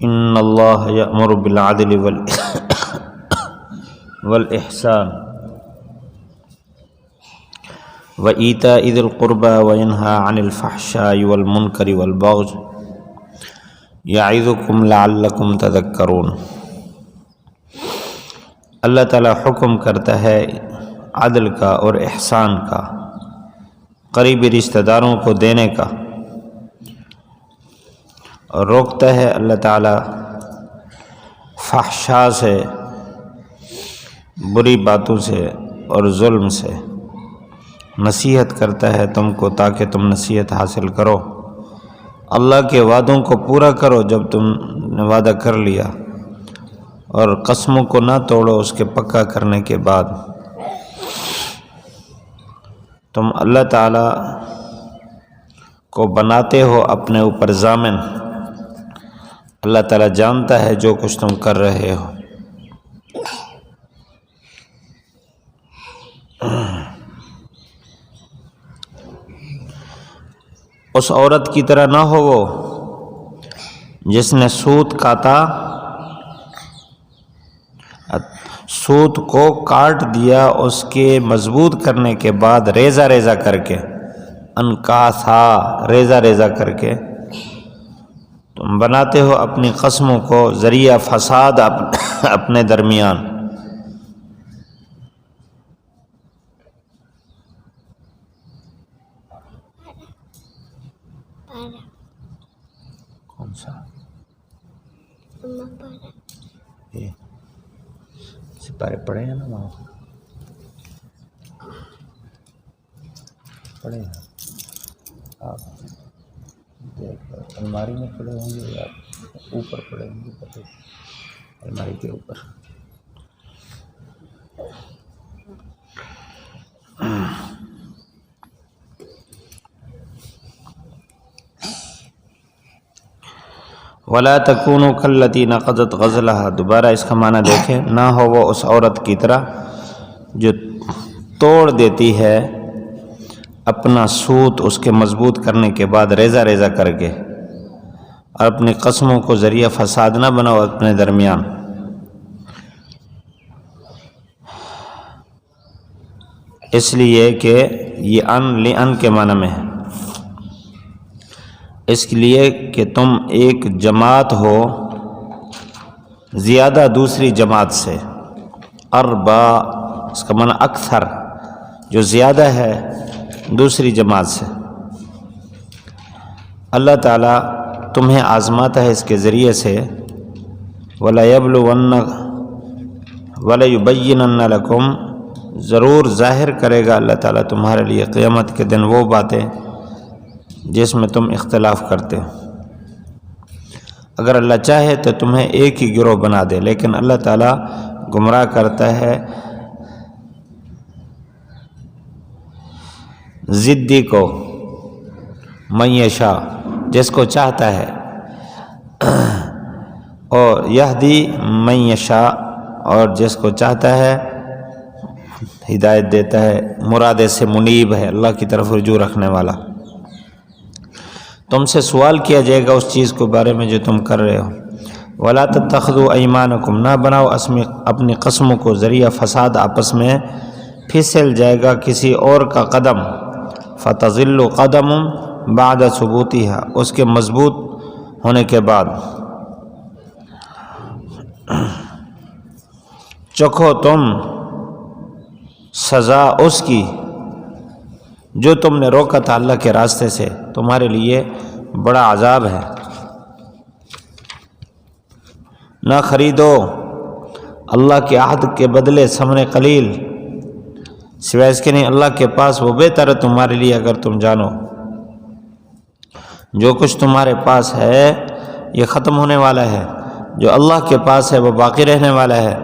ان اللہ یأمر بالعدل والإحسان وإیتاء ذی القربى وینہی عن الفحشاء والمنکر والبغی یعظکم لعلکم تذکرون۔ اللہ تعالیٰ حکم کرتا ہے عدل کا اور احسان کا، قریبی رشتہ داروں کو دینے کا، اور روکتا ہے اللہ تعالیٰ فحشاء سے، بری باتوں سے اور ظلم سے، نصیحت کرتا ہے تم کو تاکہ تم نصیحت حاصل کرو، اللہ کے وعدوں کو پورا کرو جب تم نے وعدہ کر لیا، اور قسموں کو نہ توڑو اس کے پکا کرنے کے بعد۔ تم اللہ تعالیٰ کو بناتے ہو اپنے اوپر ضامن، اللہ تعالیٰ جانتا ہے جو کچھ تم کر رہے ہو۔ اس عورت کی طرح نہ ہو وہ جس نے سوت کاٹا، سوت کو کاٹ دیا، اس کے مضبوط کرنے کے بعد ریزہ ریزہ کر کے، انکاسا ریزہ ریزہ کر کے تم بناتے ہو اپنی قسموں کو ذریعہ فساد اپنے درمیان۔ کون سا سپارے پڑھے ہیں نا وہاں پڑھے ہیں آپ دیکھ الماری میں پڑے ہوں گے یا اوپر پڑے ہوں گے، الماری کے اوپر۔ وَلَا تَكُونُوا كَالَّتِي نَقَضَتْ غَزْلَهَا، دوبارہ اس کا معنی دیکھیں، نہ ہو وہ اس عورت کی طرح جو توڑ دیتی ہے اپنا سوت اس کے مضبوط کرنے کے بعد ریزہ ریزہ کر کے، اور اپنی قسموں کو ذریعہ فساد نہ بناؤ اپنے درمیان۔ اس لیے کہ یہ لِأَن کے معنی میں ہے، اس لیے کہ تم ایک جماعت ہو زیادہ دوسری جماعت سے، اربا اس کا معنی اکثر، جو زیادہ ہے دوسری جماعت سے۔ اللہ تعالیٰ تمہیں آزماتا ہے اس کے ذریعے سے، وَلَيُبَيِّنَنَّ لَكُمْ، ضرور ظاہر کرے گا اللہ تعالیٰ تمہارے لیے قیامت کے دن وہ باتیں جس میں تم اختلاف کرتے ہو۔ اگر اللہ چاہے تو تمہیں ایک ہی گروہ بنا دے، لیکن اللہ تعالیٰ گمراہ کرتا ہے ضدی کو، من یشاء، جس کو چاہتا ہے، اور یہدی من یشاء، اور جس کو چاہتا ہے ہدایت دیتا ہے، مراد سے منیب ہے، اللہ کی طرف رجوع رکھنے والا۔ تم سے سوال کیا جائے گا اس چیز کے بارے میں جو تم کر رہے ہو۔ وَلَا تَتَّخِذُوا أَيْمَانَكُمْ، نہ بناؤ اپنی قسموں کو ذریعہ فساد، آپس میں پھسل جائے گا کسی اور کا قدم، فَتَضِلُّ قَدَمٌ بَعْدَ ثُبُوتِهَا، اس کے مضبوط ہونے کے بعد۔ چکھو تم سزا اس کی جو تم نے روکا تھا اللہ کے راستے سے، تمہارے لیے بڑا عذاب ہے۔ نہ خریدو اللہ کے عہد کے بدلے ثمن قلیل، سوائے اس کے نہیں اللہ کے پاس وہ بہتر ہے تمہارے لیے اگر تم جانو۔ جو کچھ تمہارے پاس ہے یہ ختم ہونے والا ہے، جو اللہ کے پاس ہے وہ باقی رہنے والا ہے۔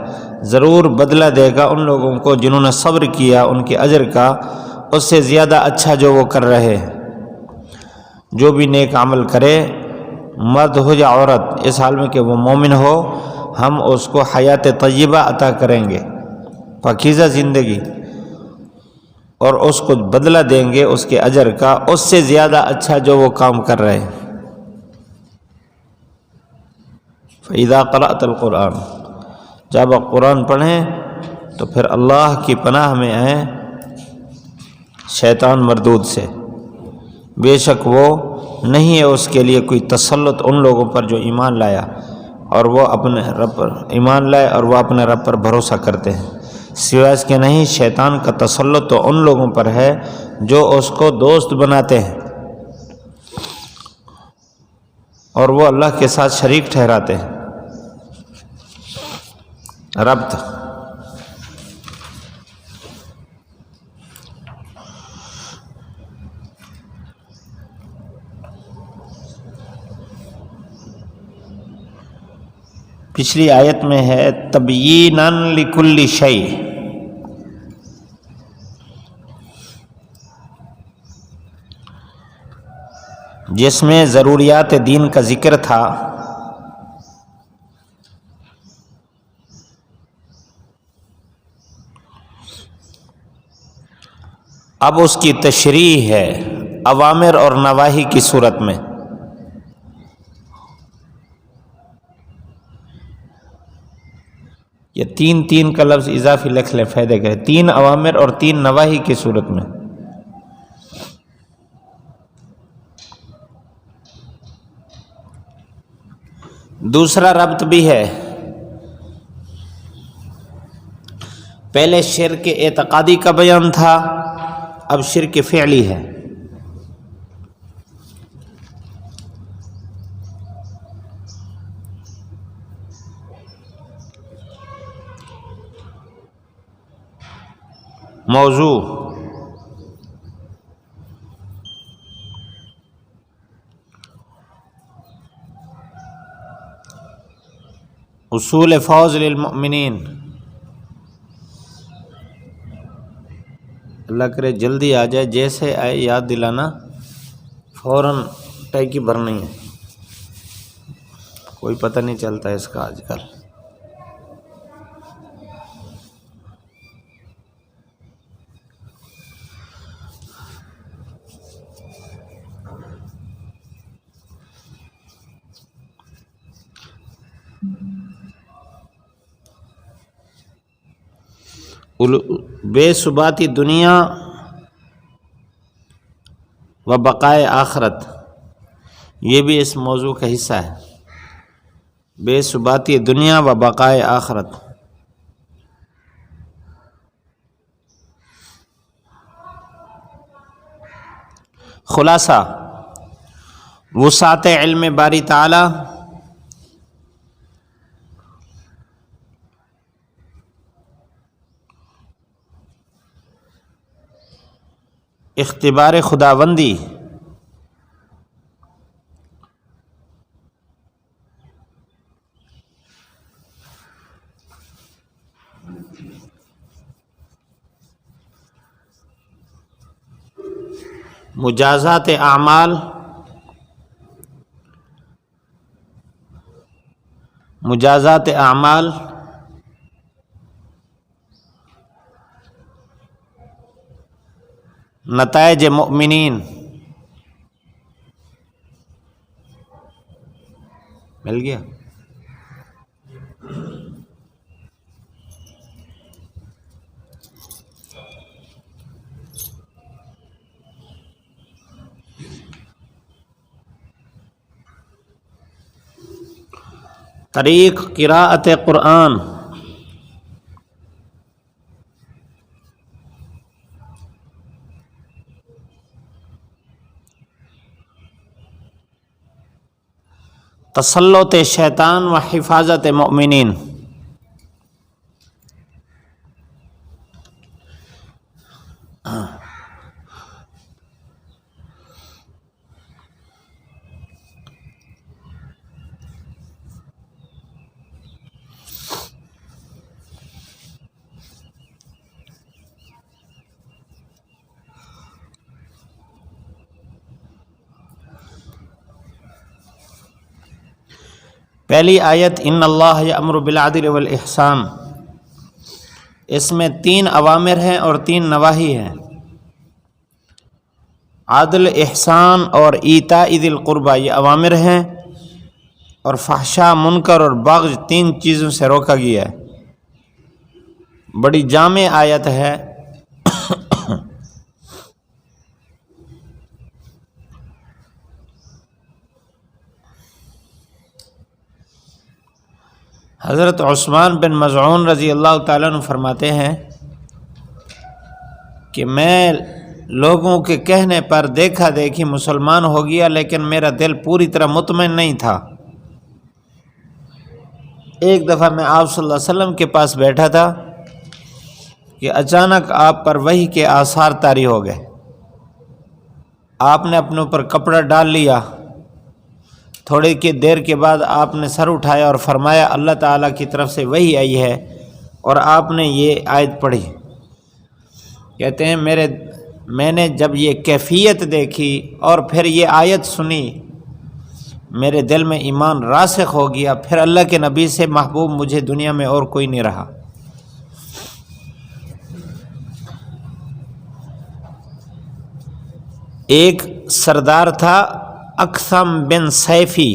ضرور بدلہ دے گا ان لوگوں کو جنہوں نے صبر کیا، ان کے اجر کا اس سے زیادہ اچھا جو وہ کر رہے ہیں۔ جو بھی نیک عمل کرے، مرد ہو یا عورت، اس حال میں کہ وہ مومن ہو، ہم اس کو حیات طیبہ عطا کریں گے، پاکیزہ زندگی، اور اس کو بدلہ دیں گے اس کے اجر کا اس سے زیادہ اچھا جو وہ کام کر رہے ہیں۔ فَإِذَا قَرَأْتَ الْقُرْآنَ، جب آپ قرآن پڑھیں تو پھر اللہ کی پناہ میں آئیں شیطان مردود سے، بے شک وہ نہیں ہے اس کے لیے کوئی تسلط ان لوگوں پر جو ایمان لایا اور وہ اپنے رب پر ایمان لائے اور وہ اپنے رب پر بھروسہ کرتے ہیں، سوائے اس کے نہیں شیطان کا تسلط تو ان لوگوں پر ہے جو اس کو دوست بناتے ہیں اور وہ اللہ کے ساتھ شریک ٹھہراتے ہیں۔ ربط پچھلی آیت میں ہے تبییناً لکل شیء، جس میں ضروریات دین کا ذکر تھا، اب اس کی تشریح ہے اوامر اور نواہی کی صورت میں۔ یہ تین کا لفظ اضافی لکھ لیں فائدے کے، 3 اوامر اور 3 نواہی کی صورت میں۔ دوسرا ربط بھی ہے، پہلے شرک اعتقادی کا بیان تھا، اب شرک فعلی ہے۔ موضوع اصول فوز للمؤمنین، اللہ کرے جلدی آ جائے، جیسے آئے یاد دلانا، فوراً ٹیکی بھرنی ہے، کوئی پتہ نہیں چلتا اس کا آج کل۔ بے ثباتی دنیا و بقائے آخرت، یہ بھی اس موضوع کا حصہ ہے، بے ثباتی دنیا و بقائے آخرت۔ خلاصہ وسعت علم باری تعالی، اختبار خداوندی، مجازات اعمال، نتائج مؤمنین، مل گیا۔ طریق قراءت قرآن، تسلط شیطان و حفاظت مؤمنین۔ پہلی آیت ان اللہ یأمر بالعدل والاحسان، اس میں 3 اوامر ہیں اور 3 نواہی ہیں، عدل، احسان اور ایتاء ذی القربہ، یہ اوامر ہیں، اور فحشا منکر اور بغض 3 چیزوں سے روکا گیا ہے۔ بڑی جامع آیت ہے۔ حضرت عثمان بن مظعون رضی اللہ تعالیٰ عنہ فرماتے ہیں کہ میں لوگوں کے کہنے پر دیکھا دیکھی مسلمان ہو گیا، لیکن میرا دل پوری طرح مطمئن نہیں تھا۔ ایک دفعہ میں آپ صلی اللہ علیہ وسلم کے پاس بیٹھا تھا کہ اچانک آپ پر وحی کے آثار طاری ہو گئے۔ آپ نے اپنے اوپر کپڑا ڈال لیا۔ تھوڑی کی دیر کے بعد آپ نے سر اٹھایا اور فرمایا اللہ تعالیٰ کی طرف سے وحی آئی ہے، اور آپ نے یہ آیت پڑھی۔ کہتے ہیں میں نے جب یہ کیفیت دیکھی اور پھر یہ آیت سنی، میرے دل میں ایمان راسخ ہو گیا۔ پھر اللہ کے نبی سے محبوب مجھے دنیا میں اور کوئی نہیں رہا۔ ایک سردار تھا اکثم بن سیفی،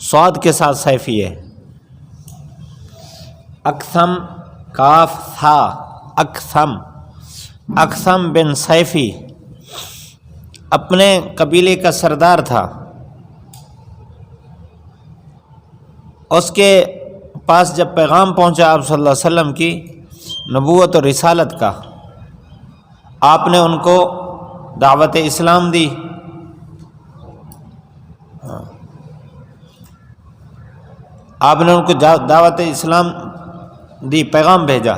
صاد کے ساتھ سیفی ہے، اکثم کاف تھا، اکثم بن سیفی اپنے قبیلے کا سردار تھا۔ اس کے پاس جب پیغام پہنچا آپ صلی اللہ علیہ وسلم کی نبوت اور رسالت کا، آپ نے ان کو دعوت اسلام دی۔ آپ نے ان کو دعوت اسلام دی، پیغام بھیجا۔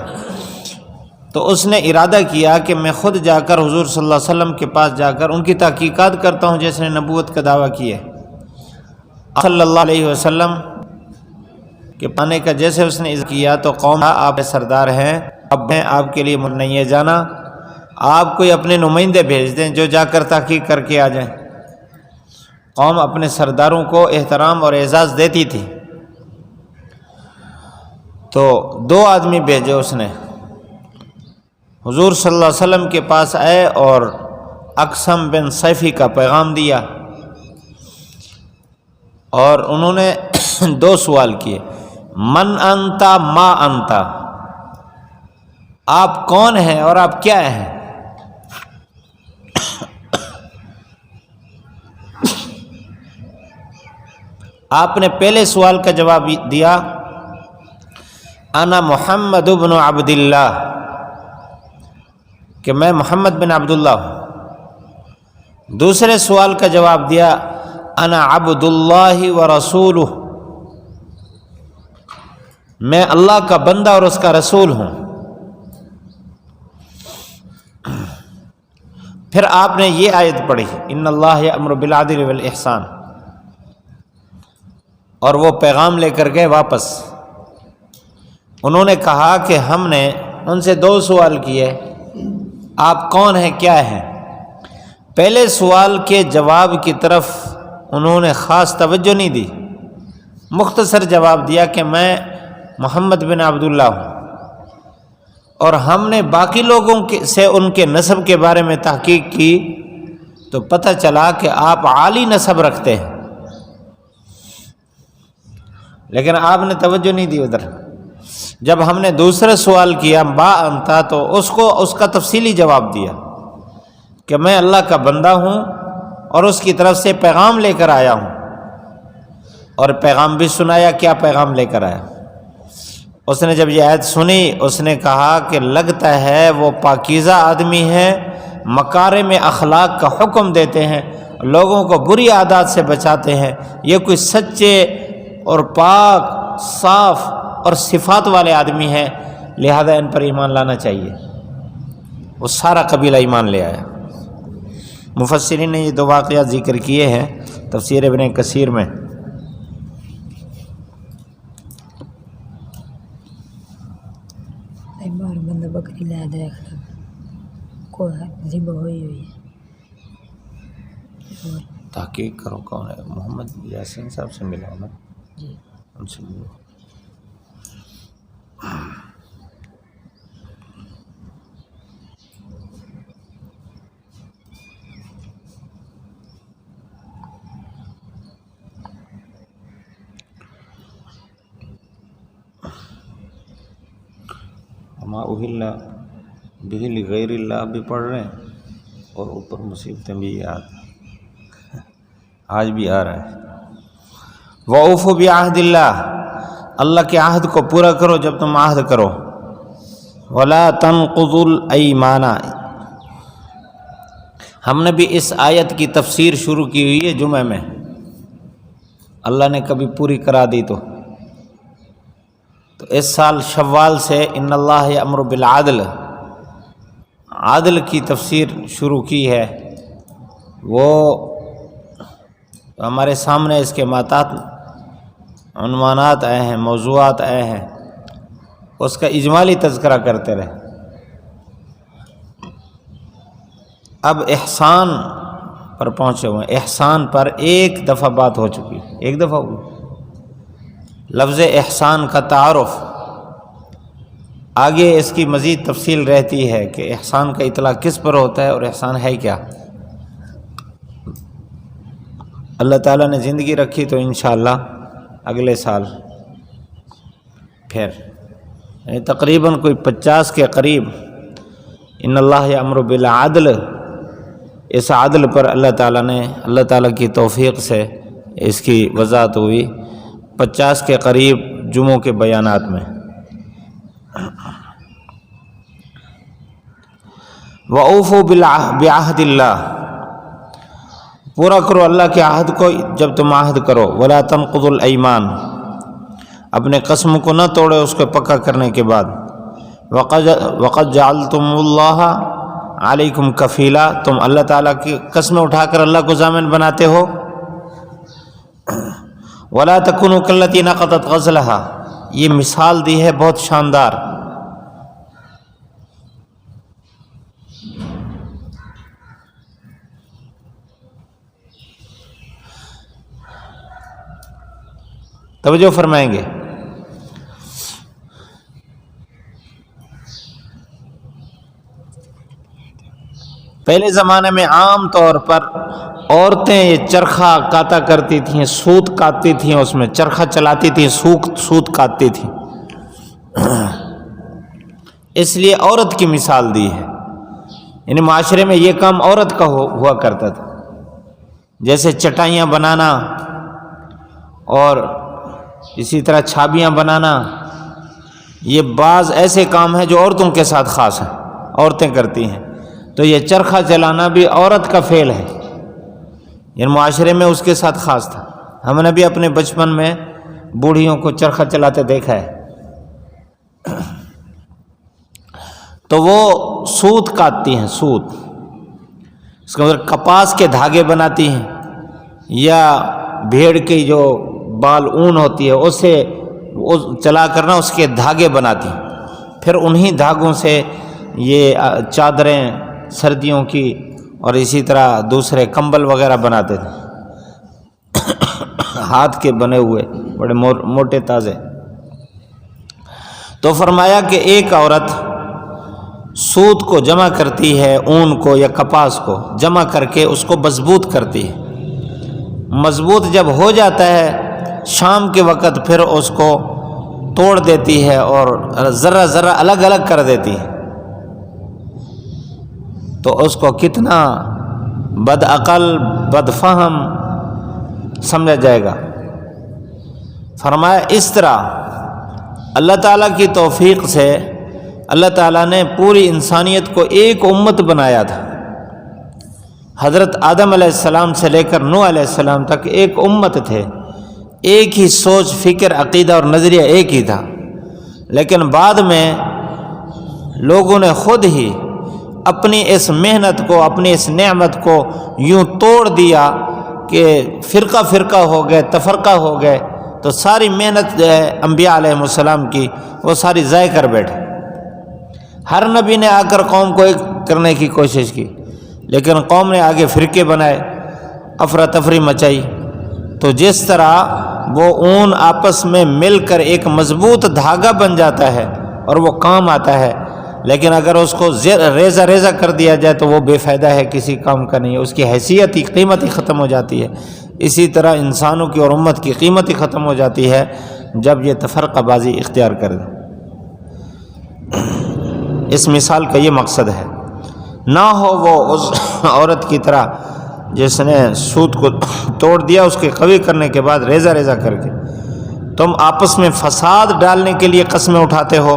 تو اس نے ارادہ کیا کہ میں خود جا کر حضور صلی اللہ علیہ وسلم کے پاس جا کر ان کی تحقیقات کرتا ہوں جس نے نبوت کا دعویٰ کیا ہے۔ صلی اللہ علیہ وسلم کے پانے کا جیسے اس نے کیا تو قوم آپ سردار ہیں، اب میں آپ کے لیے نہیں ہے جانا، آپ کوئی اپنے نمائندے بھیج دیں جو جا کر تحقیق کر کے آ جائیں۔ قوم اپنے سرداروں کو احترام اور اعزاز دیتی تھی۔ تو 2 آدمی بھیجے اس نے، حضور صلی اللہ علیہ وسلم کے پاس آئے اور اکثم بن سیفی کا پیغام دیا، اور انہوں نے 2 سوال کیے، من انتا ما انتا، آپ کون ہیں اور آپ کیا ہیں؟ آپ نے پہلے سوال کا جواب دیا انا محمد بن عبد اللہ، کہ میں محمد بن عبداللہ ہوں۔ دوسرے سوال کا جواب دیا انا عبد اللہ و رسولہ، میں اللہ کا بندہ اور اس کا رسول ہوں۔ پھر آپ نے یہ آیت پڑھی ان اللہ یأمر بالعدل والاحسان، اور وہ پیغام لے کر گئے واپس۔ انہوں نے کہا کہ ہم نے ان سے 2 سوال کیے، آپ کون ہیں کیا ہیں؟ پہلے سوال کے جواب کی طرف انہوں نے خاص توجہ نہیں دی، مختصر جواب دیا کہ میں محمد بن عبداللہ ہوں، اور ہم نے باقی لوگوں سے ان کے نسب کے بارے میں تحقیق کی تو پتہ چلا کہ آپ عالی نسب رکھتے ہیں، لیکن آپ نے توجہ نہیں دی ادھر۔ جب ہم نے دوسرا سوال کیا با انتا، تو اس کا تفصیلی جواب دیا کہ میں اللہ کا بندہ ہوں اور اس کی طرف سے پیغام لے کر آیا ہوں، اور پیغام بھی سنایا کیا پیغام لے کر آیا۔ اس نے جب یہ آیت سنی اس نے کہا کہ لگتا ہے وہ پاکیزہ آدمی ہے، مکارم اخلاق کا حکم دیتے ہیں، لوگوں کو بری عادات سے بچاتے ہیں، یہ کوئی سچے اور پاک صاف اور صفات والے آدمی ہیں، لہذا ان پر ایمان لانا چاہیے۔ وہ سارا قبیلہ ایمان لے آیا۔ مفسرین نے یہ 2 واقعات ذکر کیے ہیں تفسیر ابن کثیر میں۔ بار بندہ بکری لا دے کو ذبح ہوئی ہے۔ تحقیق کرو کون ہے، محمد یاسین صاحب سے ملا نا جی ان سے ملو۔ وما اہل بہ لغیر اللہ بھی پڑھ رہے ہیں اور اوپر مصیبتیں بھی یاد آج بھی آ رہا ہے۔ وَأَوْفُوا بِعَهْدِ اللَّهِ، اللہ کے عہد کو پورا کرو جب تم عہد کرو۔ وَلَا تَنْقُضُوا الْأَيْمَانَ، ہم نے بھی اس آیت کی تفسیر شروع کی ہوئی ہے جمعہ میں، اللہ نے کبھی پوری کرا دی تو اس سال شوال سے ان اللہ یأمر بالعدل، عادل کی تفسیر شروع کی ہے۔ وہ ہمارے سامنے اس کے ماتحت عنوانات آئے ہیں، موضوعات آئے ہیں، اس کا اجمالی تذکرہ کرتے رہے۔ اب احسان پر پہنچے ہوئے، احسان پر ایک دفعہ بات ہو چکی، ایک دفعہ ہوئی۔ لفظ احسان کا تعارف، آگے اس کی مزید تفصیل رہتی ہے کہ احسان کا اطلاق کس پر ہوتا ہے اور احسان ہے کیا۔ اللہ تعالیٰ نے زندگی رکھی تو انشاءاللہ اگلے سال پھر تقریباً کوئی 50 کے قریب ان اللہ یأمر بالعدل، اس عدل پر اللہ تعالیٰ کی توفیق سے اس کی وضاحت ہوئی 50 کے قریب جمعوں کے بیانات میں۔ وَأَوْفُوا بِعَهْدِ اللَّهِ، پورا کرو اللہ کے عہد کو جب تم عہد کرو۔ وَلَا تَنْقُضُوا الْأَيْمَانَ، اپنے قسم کو نہ توڑے اس کو پکا کرنے کے بعد۔ وَقَدْ جَعَلْتُمُ اللَّهَ عَلَيْكُمْ كَفِيلًا، تم اللہ تعالیٰ کی قسمیں اٹھا کر اللہ کو ضامن بناتے ہو۔ وَلَا تَكُونُوا كَالَّتِي نَقَضَتْ غَزْلَهَا، یہ مثال دی ہے بہت شاندار۔ توجہ فرمائیں گے۔ پہلے زمانے میں عام طور پر عورتیں یہ چرخہ کاتا کرتی تھیں، سوت کاٹتی تھیں، اس میں چرخہ چلاتی تھیں، سوت کاٹتی تھیں، اس لیے عورت کی مثال دی ہے۔ یعنی معاشرے میں یہ کام عورت کا ہوا کرتا تھا، جیسے چٹائیاں بنانا اور اسی طرح چھابیاں بنانا، یہ بعض ایسے کام ہیں جو عورتوں کے ساتھ خاص ہیں، عورتیں کرتی ہیں۔ تو یہ چرخہ چلانا بھی عورت کا فعل ہے، یعنی معاشرے میں اس کے ساتھ خاص تھا۔ ہم نے بھی اپنے بچپن میں بوڑھیوں کو چرخہ چلاتے دیکھا ہے۔ تو وہ سوت کاٹتی ہیں، سوت، اس کا مطلب کپاس کے دھاگے بناتی ہیں، یا بھیڑ کی جو بال اون ہوتی ہے اسے چلا کرنا، اس کے دھاگے بناتی ہیں، پھر انہی دھاگوں سے یہ چادریں سردیوں کی اور اسی طرح دوسرے کمبل وغیرہ بناتے تھے، ہاتھ کے بنے ہوئے بڑے موٹے تازے۔ تو فرمایا کہ ایک عورت سوت کو جمع کرتی ہے، اون کو یا کپاس کو جمع کر کے اس کو مضبوط کرتی ہے، مضبوط جب ہو جاتا ہے شام کے وقت پھر اس کو توڑ دیتی ہے اور ذرہ ذرہ الگ الگ کر دیتی ہے۔ تو اس کو کتنا بد عقل بد فہم سمجھا جائے گا۔ فرمایا اس طرح اللہ تعالیٰ کی توفیق سے اللہ تعالیٰ نے پوری انسانیت کو ایک امت بنایا تھا۔ حضرت آدم علیہ السلام سے لے کر نوح علیہ السلام تک ایک امت تھے، ایک ہی سوچ فکر عقیدہ اور نظریہ ایک ہی تھا، لیکن بعد میں لوگوں نے خود ہی اپنی اس محنت کو، اپنی اس نعمت کو یوں توڑ دیا کہ فرقہ فرقہ ہو گئے، تفرقہ ہو گئے، تو ساری محنت جو ہے انبیاء علیہ السلام کی وہ ساری ضائع کر بیٹھے۔ ہر نبی نے آ کر قوم کو ایک کرنے کی کوشش کی، لیکن قوم نے آگے فرقے بنائے، افراتفری مچائی۔ تو جس طرح وہ اون آپس میں مل کر ایک مضبوط دھاگا بن جاتا ہے اور وہ کام آتا ہے، لیکن اگر اس کو ریزہ ریزہ کر دیا جائے تو وہ بے فائدہ ہے، کسی کام کا نہیں ہے، اس کی حیثیت ہی قیمت ہی ختم ہو جاتی ہے۔ اسی طرح انسانوں کی اور امت کی قیمت ہی ختم ہو جاتی ہے جب یہ تفرقہ بازی اختیار کر دے۔ اس مثال کا یہ مقصد ہے، نہ ہو وہ اس عورت کی طرح جس نے سود کو توڑ دیا، اس کے قوی کرنے کے بعد ریزہ ریزہ کر کے تم آپس میں فساد ڈالنے کے لیے قسمیں اٹھاتے ہو،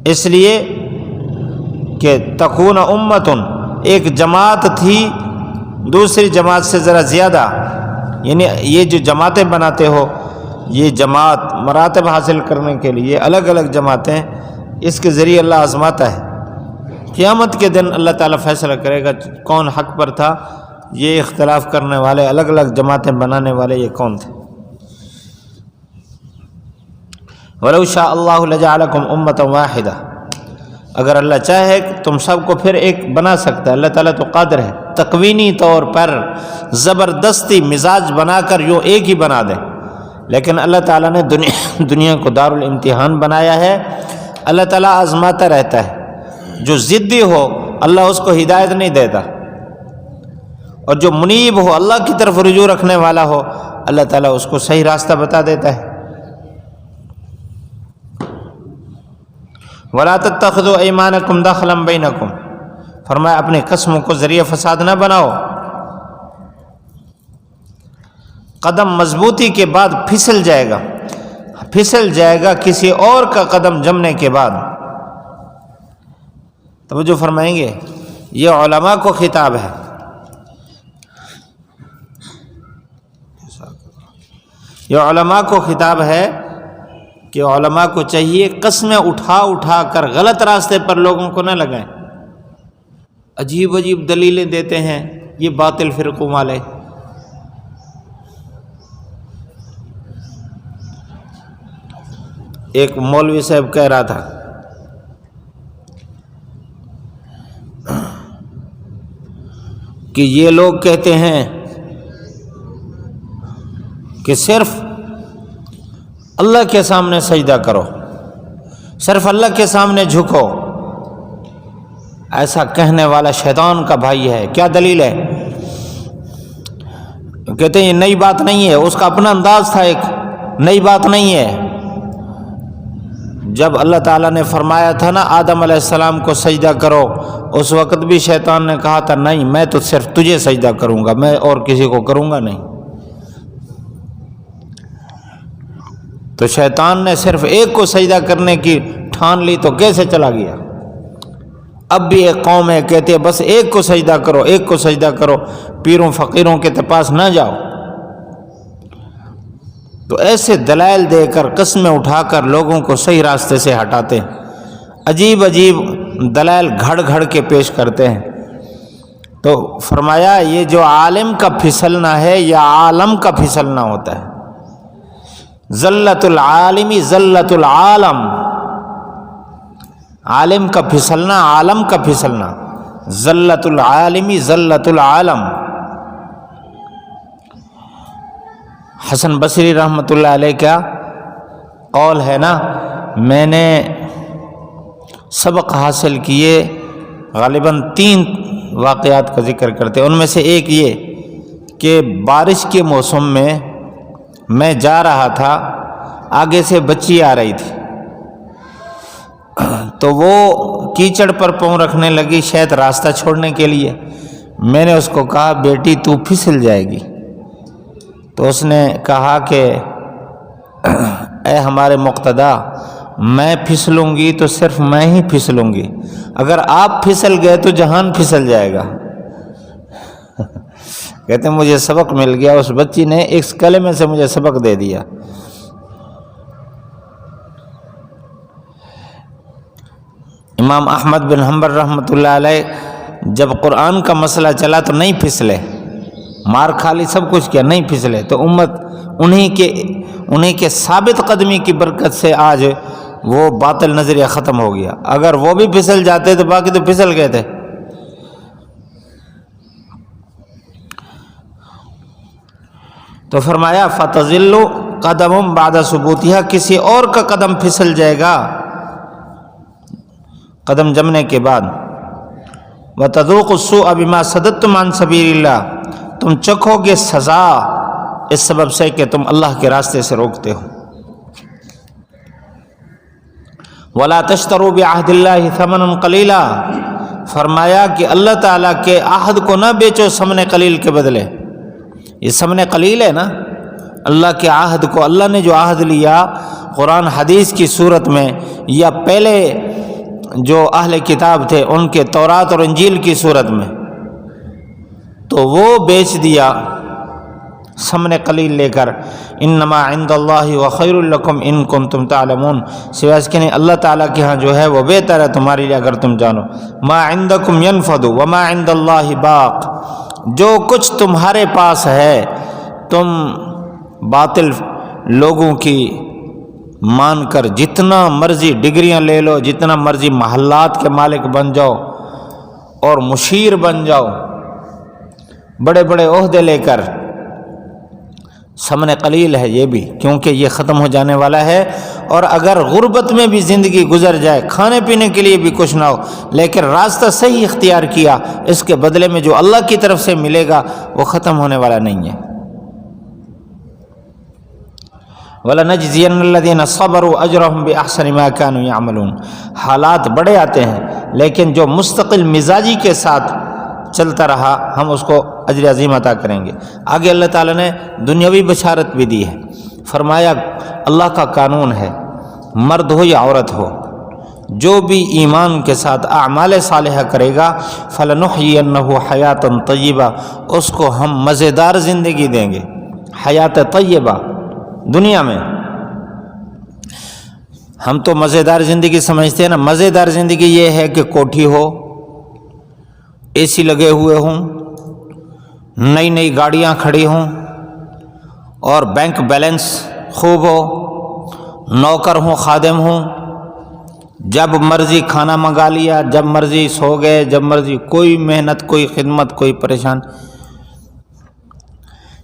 اس لیے کہ تکون امتن، ایک جماعت تھی دوسری جماعت سے ذرا زیادہ، یعنی یہ جو جماعتیں بناتے ہو، یہ جماعت مراتب حاصل کرنے کے لیے الگ الگ جماعتیں، اس کے ذریعے اللہ آزماتا ہے۔ قیامت کے دن اللہ تعالیٰ فیصلہ کرے گا کون حق پر تھا، یہ اختلاف کرنے والے، الگ الگ جماعتیں بنانے والے یہ کون تھے۔ وَلَوْ شَاءَ اللَّهُ لَجَعَلَكُمْ أُمَّةً وَاحِدَةً، اگر اللہ چاہے تم سب کو پھر ایک بنا سکتا ہے، اللہ تعالیٰ تو قادر ہے تکوینی طور پر زبردستی مزاج بنا کر یوں ایک ہی بنا دے، لیکن اللہ تعالیٰ نے دنیا کو دار الامتحان بنایا ہے، اللہ تعالیٰ آزماتا رہتا ہے، جو ضدی ہو اللہ اس کو ہدایت نہیں دیتا، اور جو منیب ہو اللہ کی طرف رجوع رکھنے والا ہو اللہ تعالیٰ اس کو صحیح راستہ بتا دیتا ہے۔ وَلَا تَتَّخِذُوا أَيْمَانَكُمْ دَخْلًا بَيْنَكُمْ، فرمایا اپنی قسموں کو ذریعہ فساد نہ بناؤ، قدم مضبوطی کے بعد پھسل جائے گا کسی اور کا قدم جمنے کے بعد۔ توجہ فرمائیں گے، یہ علماء کو خطاب ہے، یہ علماء کو خطاب ہے کہ علماء کو چاہیے قسمیں اٹھا کر غلط راستے پر لوگوں کو نہ لگائیں، عجیب عجیب دلیلیں دیتے ہیں یہ باطل فرقوں والے۔ ایک مولوی صاحب کہہ رہا تھا کہ یہ لوگ کہتے ہیں کہ صرف اللہ کے سامنے سجدہ کرو، صرف اللہ کے سامنے جھکو، ایسا کہنے والا شیطان کا بھائی ہے۔ کیا دلیل ہے؟ کہتے ہیں یہ نئی بات نہیں ہے، اس کا اپنا انداز تھا، ایک نئی بات نہیں ہے۔ جب اللہ تعالیٰ نے فرمایا تھا نا آدم علیہ السلام کو سجدہ کرو، اس وقت بھی شیطان نے کہا تھا نہیں میں تو صرف تجھے سجدہ کروں گا، میں اور کسی کو کروں گا نہیں۔ تو شیطان نے صرف ایک کو سجدہ کرنے کی ٹھان لی تو کیسے چلا گیا؟ اب بھی ایک قوم ہے کہتے ہیں بس ایک کو سجدہ کرو، ایک کو سجدہ کرو، پیروں فقیروں کے پاس نہ جاؤ۔ تو ایسے دلائل دے کر قسمیں اٹھا کر لوگوں کو صحیح راستے سے ہٹاتے ہیں، عجیب عجیب دلائل گھڑ کے پیش کرتے ہیں۔ تو فرمایا یہ جو عالم کا پھسلنا ہے یا عالم کا پھسلنا ہوتا ہے، ذلت العالمی ذلت العالم، عالم کا پھسلنا عالم کا پھسلنا، ذلت العالمی ذلت العالم۔ حسن بصری رحمۃ اللہ علیہ کا قول ہے نا، میں نے سبق حاصل کیے غالباً 3 واقعات کا ذکر کرتے، ان میں سے ایک یہ کہ بارش کے موسم میں جا رہا تھا، آگے سے بچی آ رہی تھی تو وہ کیچڑ پر پاؤں رکھنے لگی شاید راستہ چھوڑنے کے لیے۔ میں نے اس کو کہا بیٹی تو پھسل جائے گی، تو اس نے کہا کہ اے ہمارے مقتدا میں پھسلوں گی تو صرف میں ہی پھسلوں گی، اگر آپ پھسل گئے تو جہان پھسل جائے گا۔ کہتے ہیں مجھے سبق مل گیا، اس بچی نے اس کلمے سے مجھے سبق دے دیا۔ امام احمد بن حنبل رحمۃ اللہ علیہ جب قرآن کا مسئلہ چلا تو نہیں پھسلے، مار کھا لی سب کچھ کیا، نہیں پھسلے، تو امت انہی کے ثابت قدمی کی برکت سے آج وہ باطل نظریہ ختم ہو گیا، اگر وہ بھی پھسل جاتے تو باقی تو پھسل گئے تھے۔ تو فرمایا فتزل قدم بعد ثبوتها، کسی اور کا قدم پھسل جائے گا قدم جمنے کے بعد۔ وتذوق السوء بما صددتم عن سبیل اللہ، تم چکھو گے سزا اس سبب سے کہ تم اللہ کے راستے سے روکتے ہو۔ وَلَا تَشْتَرُوا بِعَهْدِ اللَّهِ ثَمَنًا قَلِيلًا، فرمایا کہ اللہ تعالیٰ کے عہد کو نہ بیچو ثمن قلیل کے بدلے۔ یہ ثمن قلیل ہے نا، اللہ کے عہد کو، اللہ نے جو عہد لیا قرآن حدیث کی صورت میں یا پہلے جو اہل کتاب تھے ان کے تورات اور انجیل کی صورت میں، تو وہ بیچ دیا ثمن قلیل لے کر۔ انما عند اللہ وخیر لکم ان کنتم تعلمون، سوائے اس کے نہیں، اللہ تعالیٰ کے ہاں جو ہے وہ بہتر ہے تمہارے لیے اگر تم جانو۔ ما عندکم ینفد وما عند اللہ باق، جو کچھ تمہارے پاس ہے تم باطل لوگوں کی مان کر جتنا مرضی ڈگریاں لے لو، جتنا مرضی محلات کے مالک بن جاؤ اور مشیر بن جاؤ، بڑے بڑے عہدے لے کر، ثمن قلیل ہے یہ بھی، کیونکہ یہ ختم ہو جانے والا ہے۔ اور اگر غربت میں بھی زندگی گزر جائے، کھانے پینے کے لیے بھی کچھ نہ ہو، لیکن راستہ صحیح اختیار کیا، اس کے بدلے میں جو اللہ کی طرف سے ملے گا وہ ختم ہونے والا نہیں ہے۔ وَلَنَجْزِيَنَّ الَّذِينَ صَبَرُوا أَجْرَهُمْ بِأَحْسَنِ مَا كَانُوا يَعْمَلُونَ، حالات بڑے آتے ہیں لیکن جو مستقل مزاجی کے ساتھ چلتا رہا ہم اس کو اجر عظیم عطا کریں گے۔ آگے اللہ تعالیٰ نے دنیاوی بشارت بھی دی ہے، فرمایا اللہ کا قانون ہے، مرد ہو یا عورت ہو، جو بھی ایمان کے ساتھ اعمال صالحہ کرے گا فَلَنُحْيِيَنَّهُ حَيَاةً طَيِّبَةً، اس کو ہم مزیدار زندگی دیں گے، حیات طیبہ دنیا میں۔ ہم تو مزیدار زندگی سمجھتے ہیں نا، مزیدار زندگی یہ ہے کہ کوٹھی ہو، اے سی لگے ہوئے ہوں، نئی نئی گاڑیاں کھڑی ہوں اور بینک بیلنس خوب ہو، نوکر ہوں، خادم ہوں، جب مرضی کھانا منگا لیا، جب مرضی سو گئے، جب مرضی، کوئی محنت، کوئی خدمت، کوئی پریشان۔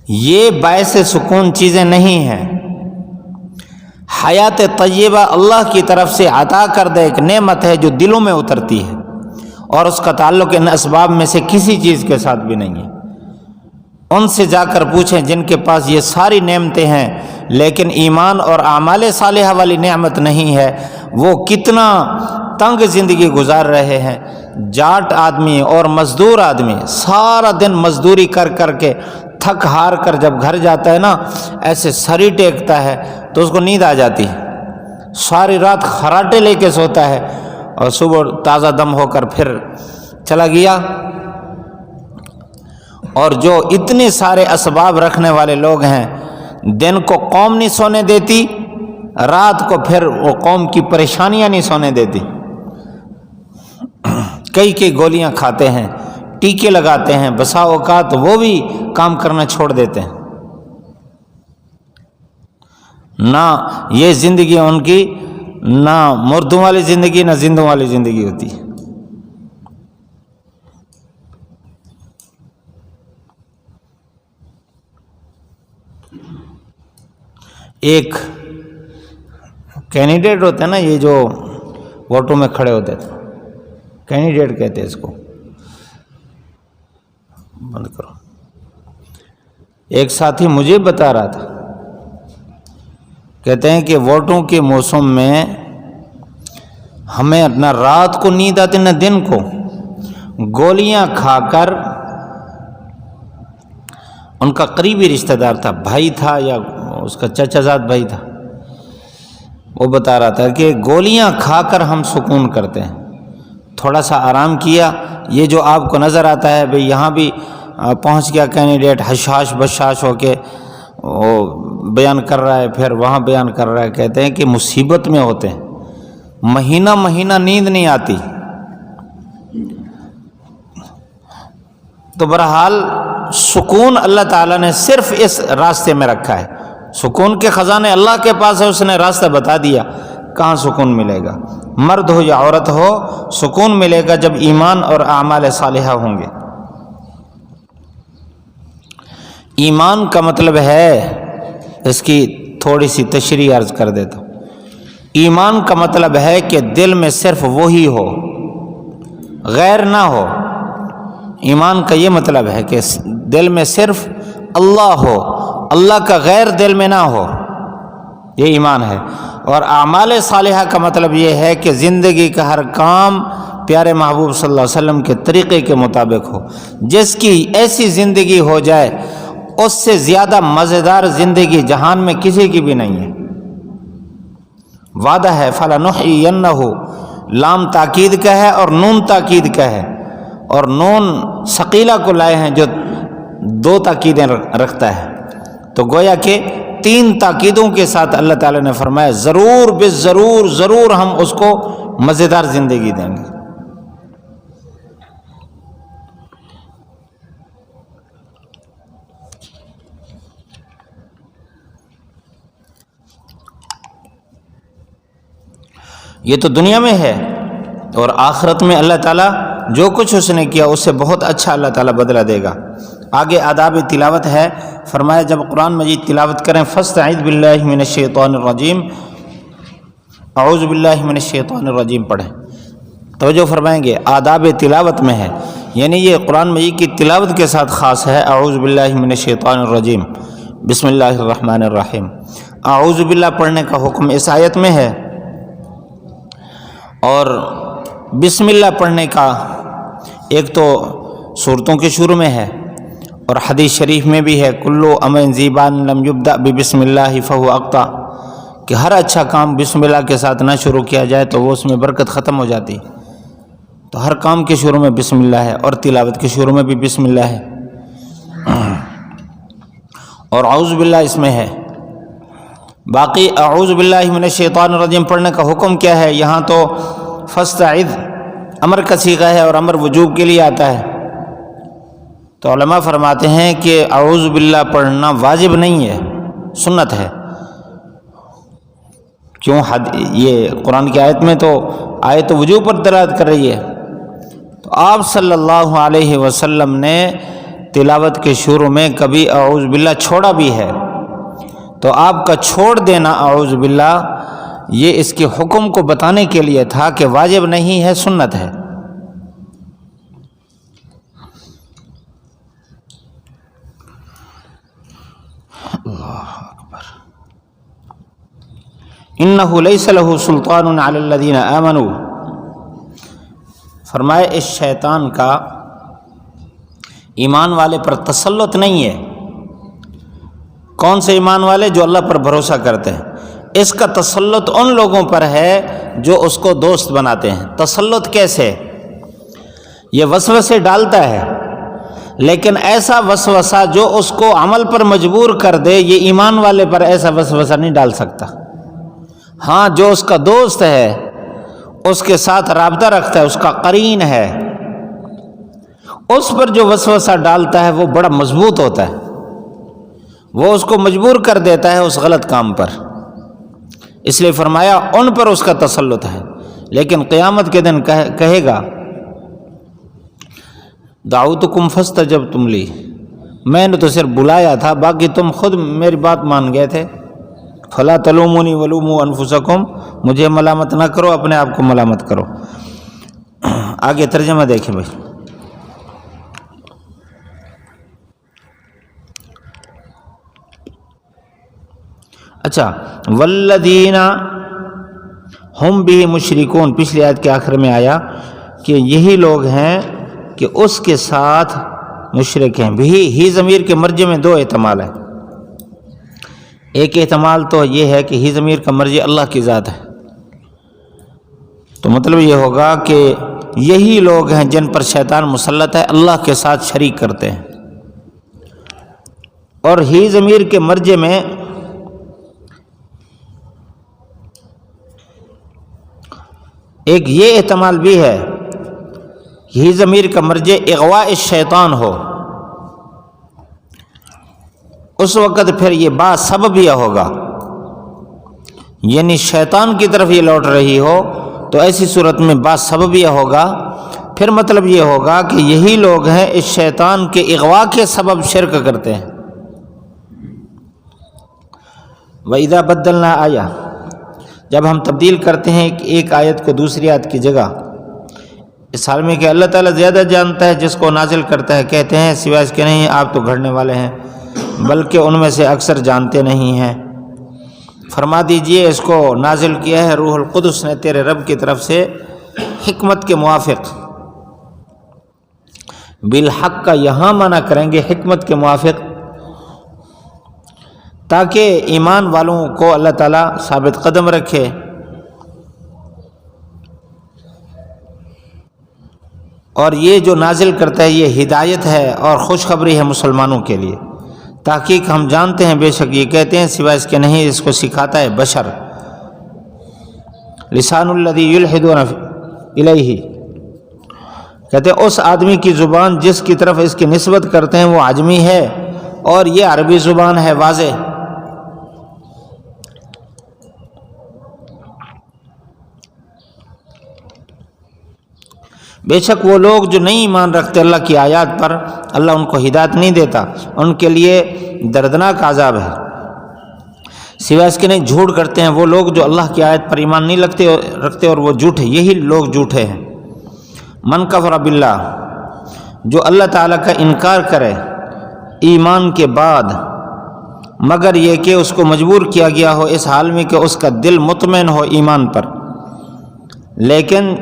یہ باعث سکون چیزیں نہیں ہیں۔ حیات طیبہ اللہ کی طرف سے عطا کردہ ایک نعمت ہے جو دلوں میں اترتی ہے، اور اس کا تعلق ان اسباب میں سے کسی چیز کے ساتھ بھی نہیں ہے۔ ان سے جا کر پوچھیں جن کے پاس یہ ساری نعمتیں ہیں لیکن ایمان اور اعمال صالحہ والی نعمت نہیں ہے، وہ کتنا تنگ زندگی گزار رہے ہیں۔ جاٹ آدمی اور مزدور آدمی سارا دن مزدوری کر کر کے تھک ہار کر جب گھر جاتا ہے نا، ایسے سری ٹیکتا ہے تو اس کو نیند آ جاتی ہے، ساری رات خراٹے لے کے سوتا ہے اور صبح تازہ دم ہو کر پھر چلا گیا۔ اور جو اتنے سارے اسباب رکھنے والے لوگ ہیں، دن کو قوم نہیں سونے دیتی، رات کو پھر وہ قوم کی پریشانیاں نہیں سونے دیتی، کئی گولیاں کھاتے ہیں، ٹیکے لگاتے ہیں، بسا اوقات وہ بھی کام کرنا چھوڑ دیتے ہیں۔ نہ یہ زندگی ان کی نہ مردوں والی زندگی نہ زندوں والی زندگی ہوتی ہے۔ ایک کینڈیڈیٹ ہوتا ہے نا، یہ جو ووٹوں میں کھڑے ہوتے تھے، کینڈیڈیٹ کہتے ہیں اس کو، بند کرو۔ ایک ساتھی مجھے بتا رہا تھا، کہتے ہیں کہ ووٹوں کے موسم میں ہمیں نہ رات کو نیند آتی نہ دن کو، گولیاں کھا کر، ان کا قریبی رشتہ دار تھا، بھائی تھا یا اس کا چچا زاد بھائی تھا، وہ بتا رہا تھا کہ گولیاں کھا کر ہم سکون کرتے ہیں، تھوڑا سا آرام کیا، یہ جو آپ کو نظر آتا ہے بھئی یہاں بھی پہنچ گیا کینڈیڈیٹ حشاش بشاش ہو کے وہ بیان کر رہا ہے، پھر وہاں بیان کر رہا ہے، کہتے ہیں کہ مصیبت میں ہوتے ہیں، مہینہ مہینہ نیند نہیں آتی۔ تو بہرحال سکون اللہ تعالیٰ نے صرف اس راستے میں رکھا ہے، سکون کے خزانے اللہ کے پاس ہے، اس نے راستہ بتا دیا کہاں سکون ملے گا، مرد ہو یا عورت ہو، سکون ملے گا جب ایمان اور اعمال صالحہ ہوں گے۔ ایمان کا مطلب ہے، اس کی تھوڑی سی تشریح عرض کر دیتا ہوں۔ ایمان کا مطلب ہے کہ دل میں صرف وہی ہو، غیر نہ ہو۔ ایمان کا یہ مطلب ہے کہ دل میں صرف اللہ ہو، اللہ کا غیر دل میں نہ ہو، یہ ایمان ہے۔ اور اعمال صالحہ کا مطلب یہ ہے کہ زندگی کا ہر کام پیارے محبوب صلی اللہ علیہ وسلم کے طریقے کے مطابق ہو. جس کی ایسی زندگی ہو جائے اس سے زیادہ مزیدار زندگی جہان میں کسی کی بھی نہیں ہے. وعدہ ہے فَلَنُحْيِيَنَّهُ، لام تاکید کا ہے اور نون تاکید کا ہے، اور نون ثقیلہ کو لائے ہیں جو دو تاکیدیں رکھتا ہے. تو گویا کہ تین تاکیدوں کے ساتھ اللہ تعالیٰ نے فرمایا ضرور بالضرور ضرور ہم اس کو مزیدار زندگی دیں گے. یہ تو دنیا میں ہے، اور آخرت میں اللہ تعالیٰ جو کچھ اس نے کیا اس سے بہت اچھا اللہ تعالیٰ بدلہ دے گا. آگے آداب تلاوت ہے. فرمایا جب قرآن مجید تلاوت کریں فاستعذ باللہ من الشیطان الرجیم، اعوذ باللہ من الشیطان الرجیم پڑھیں. توجہ فرمائیں گے آداب تلاوت میں ہے، یعنی یہ قرآن مجید کی تلاوت کے ساتھ خاص ہے. اعوذ باللہ من الشیطان الرجیم، بسم اللہ الرحمن الرحیم. اعوذ باللہ پڑھنے کا حکم اس آیت میں ہے، اور بسم اللہ پڑھنے کا ایک تو سورتوں کے شروع میں ہے، اور حدیث شریف میں بھی ہے کلو امر زیبان لم یبدأ بسم اللہ فہو اقطع، کہ ہر اچھا کام بسم اللہ کے ساتھ نہ شروع کیا جائے تو وہ اس میں برکت ختم ہو جاتی. تو ہر کام کے شروع میں بسم اللہ ہے، اور تلاوت کے شروع میں بھی بسم اللہ ہے، اور اعوذ باللہ اس میں ہے. باقی اعوذ باللہ من الشیطان الرجیم پڑھنے کا حکم کیا ہے؟ یہاں تو فاستعذ امر کا صیغہ ہے اور امر وجوب کے لیے آتا ہے. تو علماء فرماتے ہیں کہ اعوذ باللہ پڑھنا واجب نہیں ہے، سنت ہے. کیوں؟ یہ قرآن کی آیت میں تو آیت وجوب پر دلالت کر رہی ہے. تو آپ صلی اللہ علیہ وسلم نے تلاوت کے شروع میں کبھی اعوذ باللہ چھوڑا بھی ہے، تو آپ کا چھوڑ دینا اعوذ باللہ یہ اس کے حکم کو بتانے کے لیے تھا کہ واجب نہیں ہے، سنت ہے. اللہ اکبر. انہ لیس لہ سلطان علی الذین آمنوا، فرمائے اس شیطان کا ایمان والے پر تسلط نہیں ہے. کون سے ایمان والے؟ جو اللہ پر بھروسہ کرتے ہیں. اس کا تسلط ان لوگوں پر ہے جو اس کو دوست بناتے ہیں. تسلط کیسے؟ یہ وسوسے ڈالتا ہے، لیکن ایسا وسوسہ جو اس کو عمل پر مجبور کر دے، یہ ایمان والے پر ایسا وسوسہ نہیں ڈال سکتا. ہاں جو اس کا دوست ہے، اس کے ساتھ رابطہ رکھتا ہے، اس کا قرین ہے، اس پر جو وسوسہ ڈالتا ہے وہ بڑا مضبوط ہوتا ہے، وہ اس کو مجبور کر دیتا ہے اس غلط کام پر. اس لیے فرمایا ان پر اس کا تسلط ہے. لیکن قیامت کے دن کہے گا دعوتکم فاستجبتم لی، میں نے تو صرف بلایا تھا، باقی تم خود میری بات مان گئے تھے. فلا تلومونی ولوموا انفسکم، مجھے ملامت نہ کرو، اپنے آپ کو ملامت کرو. آگے ترجمہ دیکھیں بھائی. اچھا، والذین ہم بھی مشرکون، پچھلی آیت کے آخر میں آیا کہ یہی لوگ ہیں کہ اس کے ساتھ مشرک ہیں. بھی ہی ضمیر کے مرجع میں دو احتمال ہے. ایک احتمال تو یہ ہے کہ ہی ضمیر کا مرجع اللہ کی ذات ہے، تو مطلب یہ ہوگا کہ یہی لوگ ہیں جن پر شیطان مسلط ہے، اللہ کے ساتھ شریک کرتے ہیں. اور ہی ضمیر کے مرجع میں ایک یہ احتمال بھی ہے کہ ہی ضمیر کا مرجع اغواء الشیطان ہو، اس وقت پھر یہ با سبب یہ ہوگا، یعنی شیطان کی طرف یہ لوٹ رہی ہو، تو ایسی صورت میں با سبب یہ ہوگا. پھر مطلب یہ ہوگا کہ یہی لوگ ہیں اس شیطان کے اغوا کے سبب شرک کرتے ہیں. وَإِذَا بَدَّلْنَا آیا، جب ہم تبدیل کرتے ہیں ایک آیت کو دوسری آیت کی جگہ، اس حال میں کہ اللہ تعالیٰ زیادہ جانتا ہے جس کو نازل کرتا ہے. کہتے ہیں سوائے اس کے نہیں، آپ تو گھڑنے والے ہیں، بلکہ ان میں سے اکثر جانتے نہیں ہیں. فرما دیجئے اس کو نازل کیا ہے روح القدس نے تیرے رب کی طرف سے حکمت کے موافق۔ بالحق کا یہاں معنی کریں گے حکمت کے موافق، تاکہ ایمان والوں کو اللہ تعالیٰ ثابت قدم رکھے۔ اور یہ جو نازل کرتا ہے یہ ہدایت ہے اور خوشخبری ہے مسلمانوں کے لیے۔ تحقیق ہم جانتے ہیں، بے شک یہ کہتے ہیں سوائے اس کے نہیں، اس کو سکھاتا ہے بشر۔ لسان الذی یلحدون الیہ، کہتے ہیں اس آدمی کی زبان جس کی طرف اس کی نسبت کرتے ہیں وہ عجمی ہے، اور یہ عربی زبان ہے واضح۔ بے شک وہ لوگ جو نہیں ایمان رکھتے اللہ کی آیات پر، اللہ ان کو ہدایت نہیں دیتا، ان کے لیے دردناک عذاب ہے۔ سوائے اس کے نہیں جھوٹ کرتے ہیں وہ لوگ جو اللہ کی آیت پر ایمان نہیں رکھتے اور وہ جھوٹے، یہی لوگ جھوٹے ہیں۔ من کفر باللہ، جو اللہ تعالیٰ کا انکار کرے ایمان کے بعد، مگر یہ کہ اس کو مجبور کیا گیا ہو اس حال میں کہ اس کا دل مطمئن ہو ایمان پر، لیکن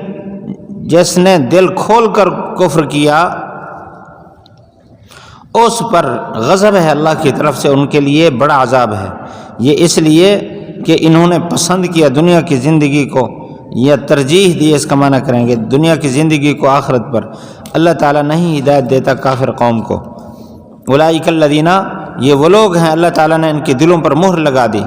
جس نے دل کھول کر کفر کیا اس پر غضب ہے اللہ کی طرف سے، ان کے لیے بڑا عذاب ہے۔ یہ اس لیے کہ انہوں نے پسند کیا دنیا کی زندگی کو، یا ترجیح دی، اس کا معنی کریں گے دنیا کی زندگی کو آخرت پر۔ اللہ تعالیٰ نہیں ہدایت دیتا کافر قوم کو۔ اولئک الذین، یہ وہ لوگ ہیں اللہ تعالیٰ نے ان کے دلوں پر مہر لگا دی،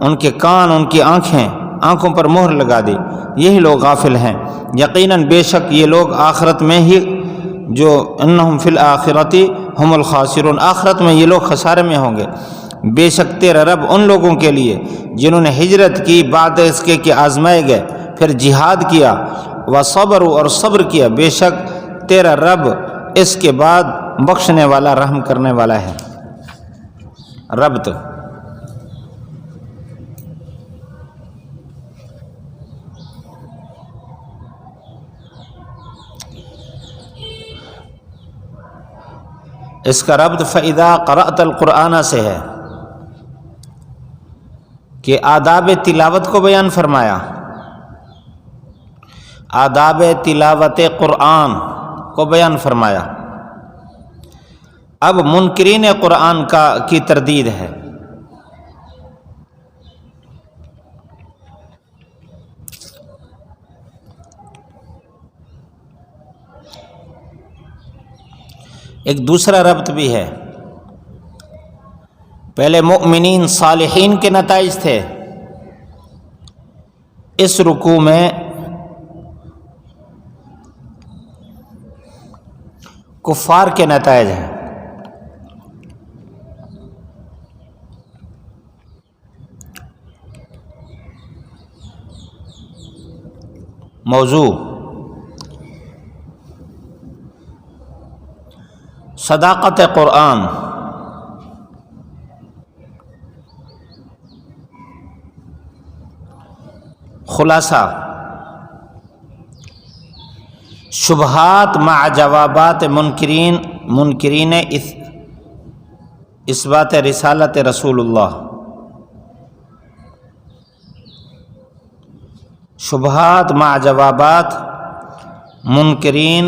ان کے کان، ان کی آنکھوں پر مہر لگا دی، یہی لوگ غافل ہیں۔ یقیناً بے شک یہ لوگ آخرت میں ہی، جو انہم فی الآخرۃ ہم الخاسرون، آخرت میں یہ لوگ خسارے میں ہوں گے۔ بے شک تیرا رب ان لوگوں کے لیے جنہوں نے ہجرت کی بعد اس کے کہ آزمائے گئے، پھر جہاد کیا، وصبروا، اور صبر کیا، بے شک تیرا رب اس کے بعد بخشنے والا، رحم کرنے والا ہے۔ ربط، اس کا ربط فَإِذَا قَرَأْتَ الْقُرْآنَ سے ہے کہ آداب تلاوت کو بیان فرمایا، آداب تلاوت قرآن کو بیان فرمایا۔ اب منکرین قرآن کی تردید ہے۔ ایک دوسرا ربط بھی ہے، پہلے مؤمنین صالحین کے نتائج تھے، اس رکوع میں کفار کے نتائج ہیں۔ موضوع صداقت قرآن، خلاصہ شبہات مع جوابات منکرین اثبات رسالت رسول اللہ، شبہات مع جوابات منکرین،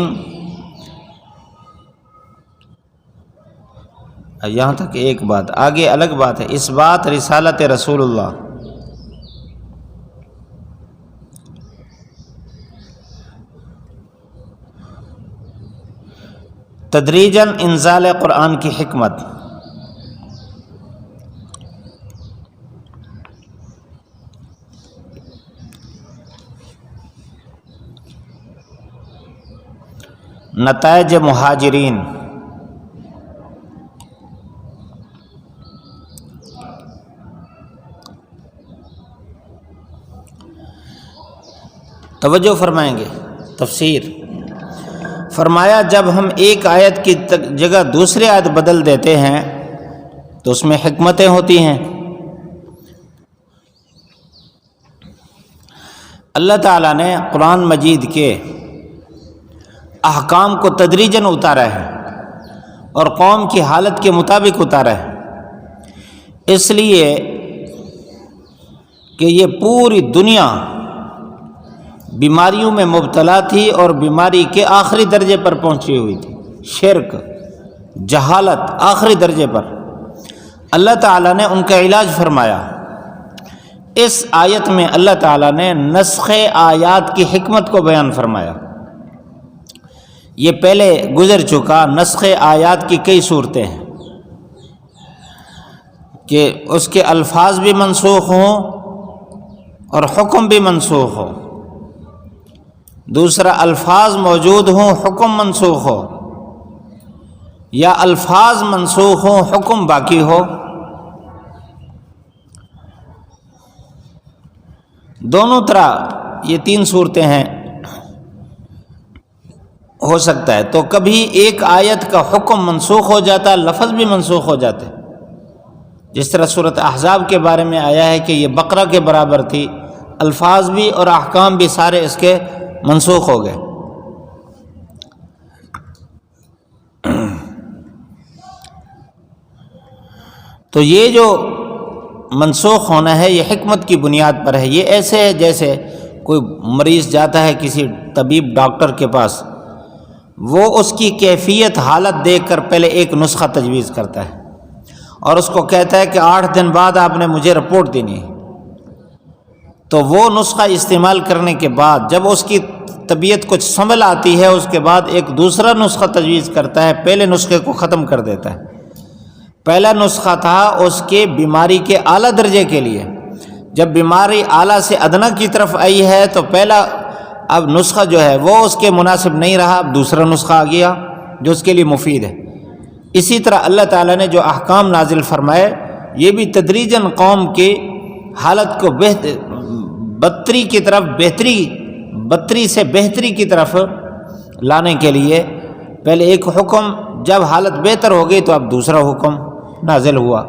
یہاں تک ایک بات، آگے الگ بات ہے، اثبات رسالت رسول اللہ۔ تدریجاً انزال قرآن کی حکمت، نتائج مہاجرین، توجہ فرمائیں گے تفسیر۔ فرمایا جب ہم ایک آیت کی جگہ دوسری آیت بدل دیتے ہیں تو اس میں حکمتیں ہوتی ہیں۔ اللہ تعالیٰ نے قرآن مجید کے احکام کو تدریجاً اتارا ہے اور قوم کی حالت کے مطابق اتارا ہے، اس لیے کہ یہ پوری دنیا بیماریوں میں مبتلا تھی اور بیماری کے آخری درجے پر پہنچی ہوئی تھی، شرک، جہالت آخری درجے پر۔ اللہ تعالیٰ نے ان کا علاج فرمایا۔ اس آیت میں اللہ تعالیٰ نے نسخ آیات کی حکمت کو بیان فرمایا۔ یہ پہلے گزر چکا، نسخ آیات کی کئی صورتیں ہیں کہ اس کے الفاظ بھی منسوخ ہوں اور حکم بھی منسوخ ہو، دوسرا الفاظ موجود ہوں حکم منسوخ ہو، یا الفاظ منسوخ ہوں حکم باقی ہو۔ دونوں طرح یہ تین صورتیں ہیں، ہو سکتا ہے۔ تو کبھی ایک آیت کا حکم منسوخ ہو جاتا، لفظ بھی منسوخ ہو جاتے، جس طرح سورۃ احزاب کے بارے میں آیا ہے کہ یہ بقرہ کے برابر تھی، الفاظ بھی اور احکام بھی سارے اس کے منسوخ ہو گئے۔ تو یہ جو منسوخ ہونا ہے یہ حکمت کی بنیاد پر ہے۔ یہ ایسے ہے جیسے کوئی مریض جاتا ہے کسی طبیب ڈاکٹر کے پاس، وہ اس کی کیفیت حالت دیکھ کر پہلے ایک نسخہ تجویز کرتا ہے اور اس کو کہتا ہے کہ 8 دن بعد آپ نے مجھے رپورٹ دینی ہے۔ تو وہ نسخہ استعمال کرنے کے بعد جب اس کی طبیعت کچھ سنبھل آتی ہے، اس کے بعد ایک دوسرا نسخہ تجویز کرتا ہے، پہلے نسخے کو ختم کر دیتا ہے۔ پہلا نسخہ تھا اس کے بیماری کے اعلیٰ درجے کے لیے، جب بیماری اعلیٰ سے ادنیٰ کی طرف آئی ہے تو پہلا اب نسخہ جو ہے وہ اس کے مناسب نہیں رہا، اب دوسرا نسخہ آ گیا جو اس کے لیے مفید ہے۔ اسی طرح اللہ تعالیٰ نے جو احکام نازل فرمائے یہ بھی تدریجاً قوم کی حالت کو بدتری کی طرف بدتری سے بہتری کی طرف لانے کے لیے پہلے ایک حکم، جب حالت بہتر ہو گئی تو اب دوسرا حکم نازل ہوا۔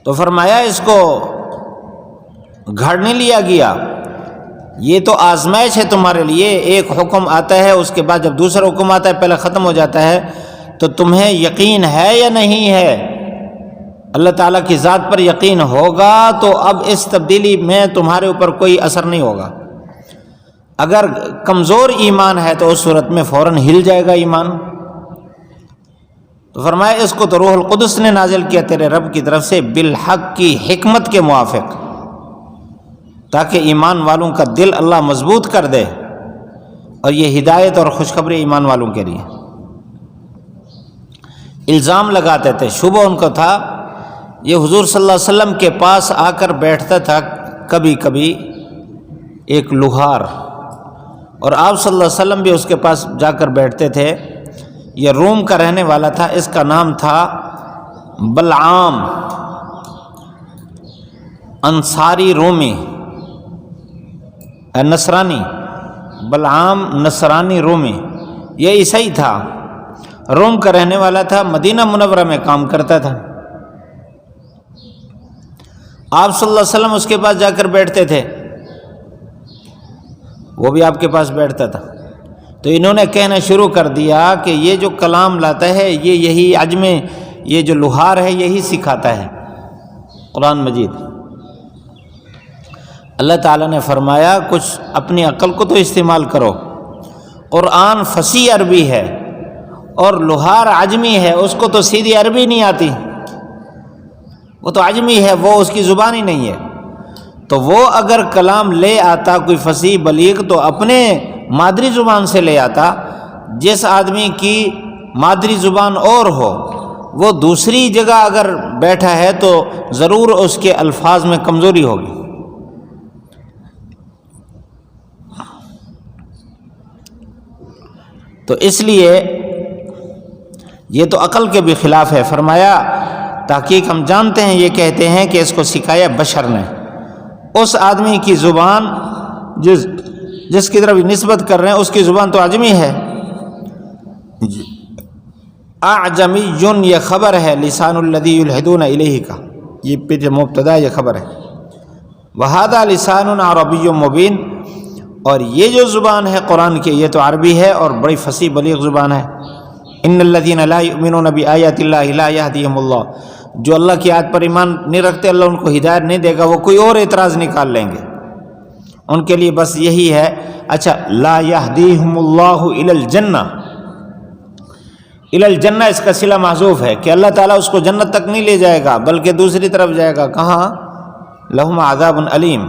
تو فرمایا اس کو گھڑ نہیں لیا گیا، یہ تو آزمائش ہے تمہارے لیے۔ ایک حکم آتا ہے، اس کے بعد جب دوسرا حکم آتا ہے پہلے ختم ہو جاتا ہے، تو تمہیں یقین ہے یا نہیں ہے؟ اللہ تعالیٰ کی ذات پر یقین ہوگا تو اب اس تبدیلی میں تمہارے اوپر کوئی اثر نہیں ہوگا۔ اگر کمزور ایمان ہے تو اس صورت میں فوراً ہل جائے گا ایمان۔ تو فرمایا اس کو تو روح القدس نے نازل کیا تیرے رب کی طرف سے بالحق کی حکمت کے موافق، تاکہ ایمان والوں کا دل اللہ مضبوط کر دے، اور یہ ہدایت اور خوشخبری ایمان والوں کے لیے۔ الزام لگاتے تھے، شبہ ان کو تھا، یہ حضور صلی اللہ علیہ وسلم کے پاس آ کر بیٹھتا تھا کبھی کبھی ایک لوہار، اور آپ صلی اللہ علیہ وسلم بھی اس کے پاس جا کر بیٹھتے تھے۔ یہ روم کا رہنے والا تھا، اس کا نام تھا بلعام، انصاری رومی، نصرانی، بلعام نصرانی رومی، یہ عیسائی تھا، روم کا رہنے والا تھا، مدینہ منورہ میں کام کرتا تھا۔ آپ صلی اللہ علیہ وسلم اس کے پاس جا کر بیٹھتے تھے، وہ بھی آپ کے پاس بیٹھتا تھا۔ تو انہوں نے کہنا شروع کر دیا کہ یہ جو کلام لاتا ہے یہی عجم، یہ جو لوہار ہے یہی سکھاتا ہے قرآن مجید۔ اللہ تعالیٰ نے فرمایا کچھ اپنی عقل کو تو استعمال کرو، قرآن فصیح عربی ہے اور لوہار عجمی ہے، اس کو تو سیدھی عربی نہیں آتی، وہ تو عجمی ہے، وہ اس کی زبان ہی نہیں ہے۔ تو وہ اگر کلام لے آتا کوئی فصیح بلیغ تو اپنے مادری زبان سے لے آتا۔ جس آدمی کی مادری زبان اور ہو وہ دوسری جگہ اگر بیٹھا ہے تو ضرور اس کے الفاظ میں کمزوری ہوگی۔ تو اس لیے یہ تو عقل کے بھی خلاف ہے۔ فرمایا تحقیق ہم جانتے ہیں، یہ کہتے ہیں کہ اس کو سکھایا بشر نے، اس آدمی کی زبان جس کی طرف نسبت کر رہے ہیں اس کی زبان تو عجمی ہے۔ اعجمی یہ خبر ہے، لسان الذی یلحدون الیہ کا یہ پیچھے مبتدا یہ خبر ہے، وہذا لسان عربی مبین، اور یہ جو زبان ہے قرآن کی یہ تو عربی ہے اور بڑی فصیح بلیغ زبان ہے۔ ان الذین لا یؤمنون بآیات اللہ لا یہدیہم اللہ، جو اللہ کی آیت پر ایمان نہیں رکھتے اللہ ان کو ہدایت نہیں دے گا، وہ کوئی اور اعتراض نکال لیں گے، ان کے لیے بس یہی ہے۔ اچھا، لا یہدیہم اللہ الی الجنہ، الی الجنہ اس کا صلہ محذوف ہے کہ اللہ تعالیٰ اس کو جنت تک نہیں لے جائے گا بلکہ دوسری طرف جائے گا، کہاں؟ لہم عذاب علیم۔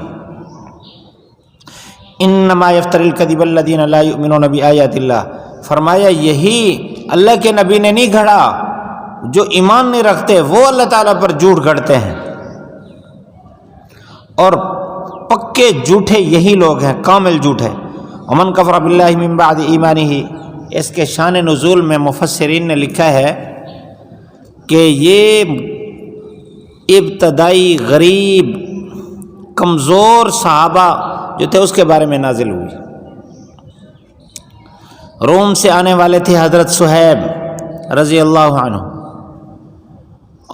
انما یفتری الکذب الذین لا یؤمنون بآیات اللہ، فرمایا یہی اللہ کے نبی نے نہیں گھڑا، جو ایمان نہیں رکھتے وہ اللہ تعالیٰ پر جھوٹ گھڑتے ہیں، اور پکے جھوٹے یہی لوگ ہیں، کامل جھوٹے۔ ومن کفر باللہ من بعد ایمانہ، اس کے شان نزول میں مفسرین نے لکھا ہے کہ یہ ابتدائی غریب کمزور صحابہ جو تھے اس کے بارے میں نازل ہوئی۔ روم سے آنے والے تھے حضرت صہیب رضی اللہ عنہ،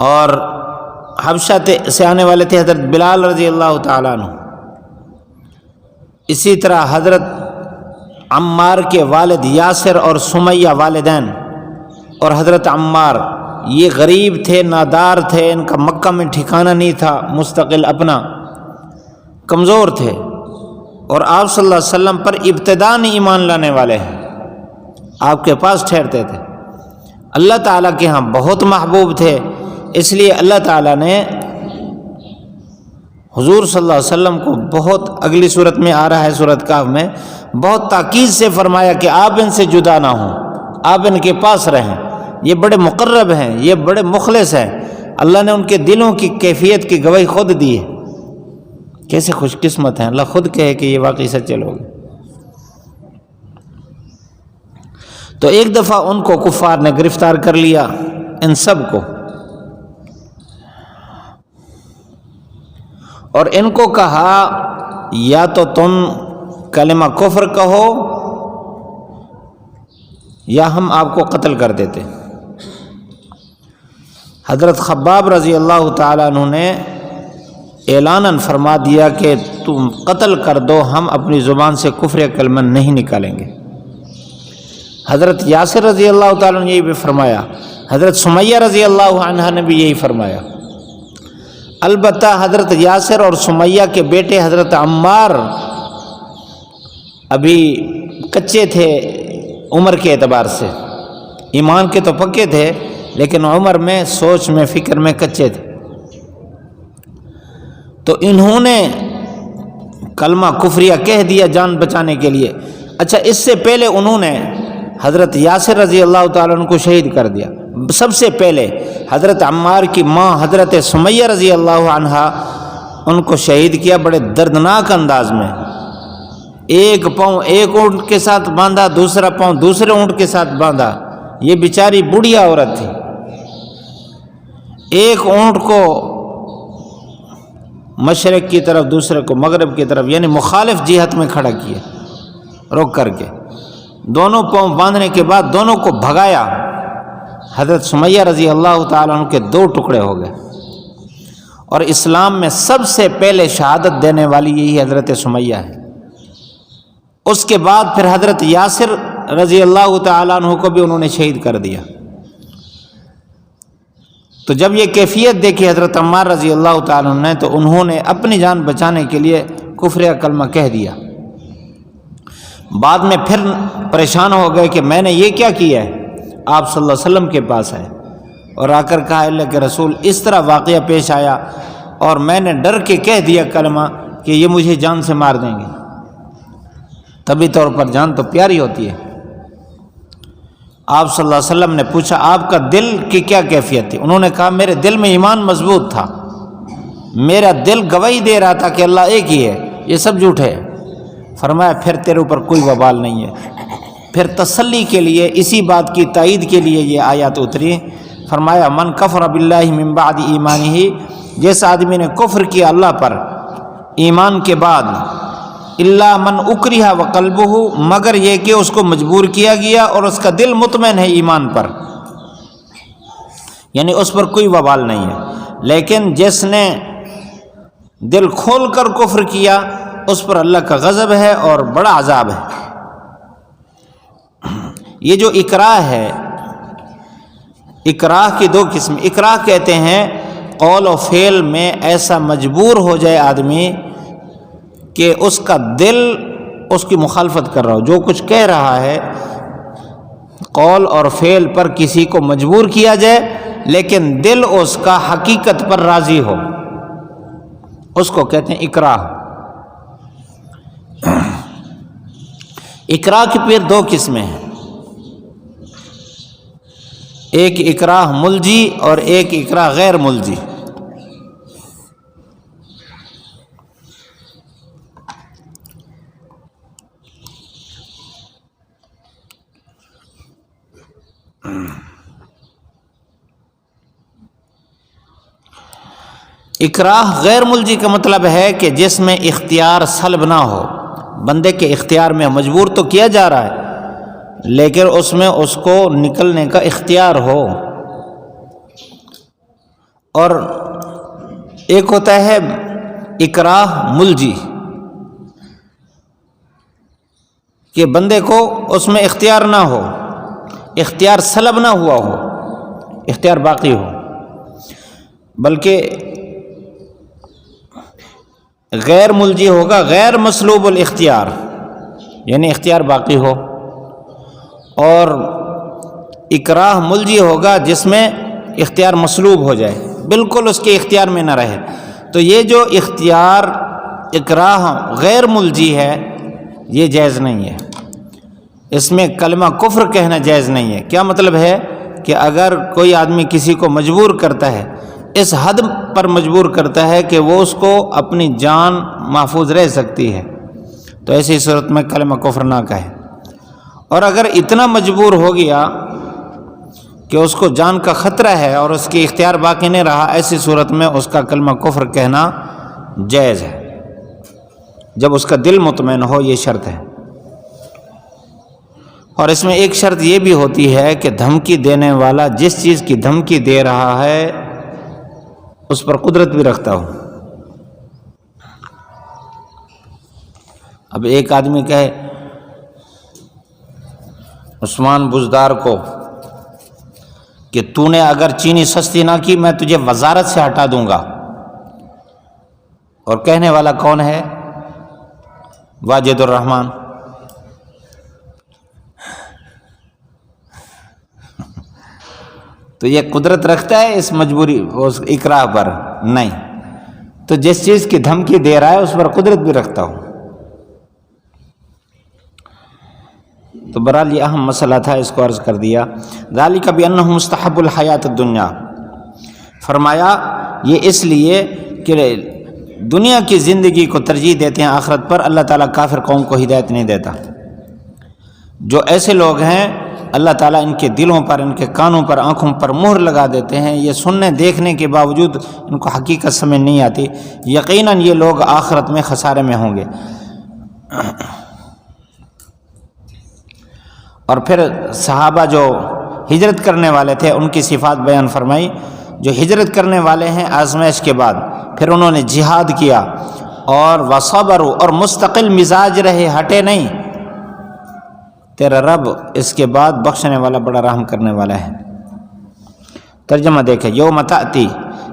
اور حبشہ سے آنے والے تھے حضرت بلال رضی اللہ تعالیٰ عنہ۔ اسی طرح حضرت عمار کے والد یاسر اور سمیہ والدین اور حضرت عمار، یہ غریب تھے، نادار تھے، ان کا مکہ میں ٹھکانہ نہیں تھا مستقل اپنا، کمزور تھے، اور آپ صلی اللہ علیہ وسلم پر ابتداء ایمان لانے والے ہیں، آپ کے پاس ٹھہرتے تھے، اللہ تعالیٰ کے ہاں بہت محبوب تھے، اس لیے اللہ تعالیٰ نے حضور صلی اللہ علیہ وسلم کو بہت، اگلی صورت میں آ رہا ہے سورۃ کہف میں، بہت تاکید سے فرمایا کہ آپ ان سے جدا نہ ہوں، آپ ان کے پاس رہیں، یہ بڑے مقرب ہیں، یہ بڑے مخلص ہیں، اللہ نے ان کے دلوں کی کیفیت کی گواہی خود دی ہے، کیسے خوش قسمت ہیں، اللہ خود کہے کہ یہ واقعی سچے لوگ ہیں۔ تو ایک دفعہ ان کو کفار نے گرفتار کر لیا، ان سب کو، اور ان کو کہا یا تو تم کلمہ کفر کہو یا ہم آپ کو قتل کر دیتے۔ حضرت خباب رضی اللہ تعالیٰ عنہ نے اعلاناً فرما دیا کہ تم قتل کر دو، ہم اپنی زبان سے کفر کلمہ نہیں نکالیں گے۔ حضرت یاسر رضی اللہ تعالیٰ نے یہی بھی فرمایا، حضرت سمیہ رضی اللہ عنہ نے بھی یہی فرمایا۔ البتہ حضرت یاسر اور سمیہ کے بیٹے حضرت عمار ابھی کچے تھے عمر کے اعتبار سے، ایمان کے تو پکے تھے لیکن عمر میں، سوچ میں، فکر میں کچے تھے، تو انہوں نے کلمہ کفریہ کہہ دیا جان بچانے کے لیے۔ اچھا، اس سے پہلے انہوں نے حضرت یاسر رضی اللہ تعالیٰ عنہ کو شہید کر دیا، سب سے پہلے حضرت عمار کی ماں حضرت سمیہ رضی اللہ عنہا ان کو شہید کیا بڑے دردناک انداز میں، ایک پاؤں ایک اونٹ کے ساتھ باندھا، دوسرا پاؤں دوسرے اونٹ کے ساتھ باندھا، یہ بیچاری بوڑھیا عورت تھی، ایک اونٹ کو مشرق کی طرف دوسرے کو مغرب کی طرف، یعنی مخالف جہت میں کھڑا کیا روک کر کے، دونوں پاؤں باندھنے کے بعد دونوں کو بھگایا۔ حضرت سمیہ رضی اللہ تعالیٰ عنہ کے دو ٹکڑے ہو گئے، اور اسلام میں سب سے پہلے شہادت دینے والی یہی حضرت سمیہ ہے۔ اس کے بعد پھر حضرت یاسر رضی اللہ تعالیٰ عنہ کو بھی انہوں نے شہید کر دیا۔ تو جب یہ کیفیت دیکھی حضرت عمار رضی اللہ تعالیٰ عنہ نے، تو انہوں نے اپنی جان بچانے کے لیے کفر کلمہ کہہ دیا۔ بعد میں پھر پریشان ہو گئے کہ میں نے یہ کیا کیا ہے، آپ صلی اللہ علیہ وسلم کے پاس آئے اور آ کر کہا اللہ کے رسول اس طرح واقعہ پیش آیا اور میں نے ڈر کے کہہ دیا کلمہ کہ یہ مجھے جان سے مار دیں گے۔ طبی طور پر جان تو پیاری ہوتی ہے۔ آپ صلی اللہ علیہ وسلم نے پوچھا آپ کا دل کی کیا کیفیت تھی؟ انہوں نے کہا میرے دل میں ایمان مضبوط تھا، میرا دل گواہی دے رہا تھا کہ اللہ ایک ہی ہے، یہ سب جھوٹ ہے۔ فرمایا پھر تیرے اوپر کوئی وبال نہیں ہے۔ پھر تسلی کے لیے، اسی بات کی تائید کے لیے یہ آیات اتری۔ فرمایا من کفر باللہ من بعد ایمانہ، جس آدمی نے کفر کیا اللہ پر ایمان کے بعد، الا من اکرہ وقلبہ، مگر یہ کہ اس کو مجبور کیا گیا اور اس کا دل مطمئن ہے ایمان پر، یعنی اس پر کوئی وبال نہیں ہے۔ لیکن جس نے دل کھول کر کفر کیا اس پر اللہ کا غضب ہے اور بڑا عذاب ہے۔ یہ جو اکراہ ہے، اکراہ کی دو قسم. اکراہ کہتے ہیں قول و فعل میں ایسا مجبور ہو جائے آدمی کہ اس کا دل اس کی مخالفت کر رہا ہو. جو کچھ کہہ رہا ہے قول اور فعل پر کسی کو مجبور کیا جائے لیکن دل اس کا حقیقت پر راضی ہو، اس کو کہتے ہیں اکراہ. اکراہ کی پھر دو قسمیں ہیں، ایک اکراہ ملجی اور ایک اکراہ غیر ملجی. اکراہ غیر ملجی کا مطلب ہے کہ جس میں اختیار سلب نہ ہو، بندے کے اختیار میں مجبور تو کیا جا رہا ہے لیکن اس میں اس کو نکلنے کا اختیار ہو. اور ایک ہوتا ہے اکراہ ملجی کہ بندے کو اس میں اختیار نہ ہو، اختیار سلب نہ ہوا ہو، اختیار باقی ہو. بلکہ غیر ملجی ہوگا غیر مسلوب الاختیار، یعنی اختیار باقی ہو. اور اکراہ ملجی ہوگا جس میں اختیار مسلوب ہو جائے، بالکل اس کے اختیار میں نہ رہے. تو یہ جو اختیار اکراہ غیر ملجی ہے یہ جائز نہیں ہے، اس میں کلمہ کفر کہنا جائز نہیں ہے. کیا مطلب ہے کہ اگر کوئی آدمی کسی کو مجبور کرتا ہے، اس حد پر مجبور کرتا ہے کہ وہ اس کو اپنی جان محفوظ رہ سکتی ہے، تو ایسی صورت میں کلمہ کفر نہ کہے. اور اگر اتنا مجبور ہو گیا کہ اس کو جان کا خطرہ ہے اور اس کی اختیار باقی نہیں رہا، ایسی صورت میں اس کا کلمہ کفر کہنا جائز ہے جب اس کا دل مطمئن ہو. یہ شرط ہے. اور اس میں ایک شرط یہ بھی ہوتی ہے کہ دھمکی دینے والا جس چیز کی دھمکی دے رہا ہے اس پر قدرت بھی رکھتا ہو. اب ایک آدمی کہے عثمان بزدار کو کہ تو نے اگر چینی سستی نہ کی میں تجھے وزارت سے ہٹا دوں گا، اور کہنے والا کون ہے؟ واجد الرحمن. تو یہ قدرت رکھتا ہے اس مجبوری اس اکراہ پر؟ نہیں. تو جس چیز کی دھمکی دے رہا ہے اس پر قدرت بھی رکھتا ہوں. تو بہرحال یہ اہم مسئلہ تھا، اس کو عرض کر دیا. ذالک بانہ مستحب الحیات الدنیا، فرمایا یہ اس لیے کہ دنیا کی زندگی کو ترجیح دیتے ہیں آخرت پر. اللہ تعالیٰ کافر قوم کو ہدایت نہیں دیتا. جو ایسے لوگ ہیں اللہ تعالیٰ ان کے دلوں پر، ان کے کانوں پر، آنکھوں پر مہر لگا دیتے ہیں. یہ سننے دیکھنے کے باوجود ان کو حقیقت سمجھ نہیں آتی. یقیناً یہ لوگ آخرت میں خسارے میں ہوں گے. اور پھر صحابہ جو ہجرت کرنے والے تھے ان کی صفات بیان فرمائی. جو ہجرت کرنے والے ہیں آزمائش کے بعد پھر انہوں نے جہاد کیا اور وصبروا، اور مستقل مزاج رہے، ہٹے نہیں. تیرا رب اس کے بعد بخشنے والا، بڑا رحم کرنے والا ہے. ترجمہ دیکھیں، یوم تأتی،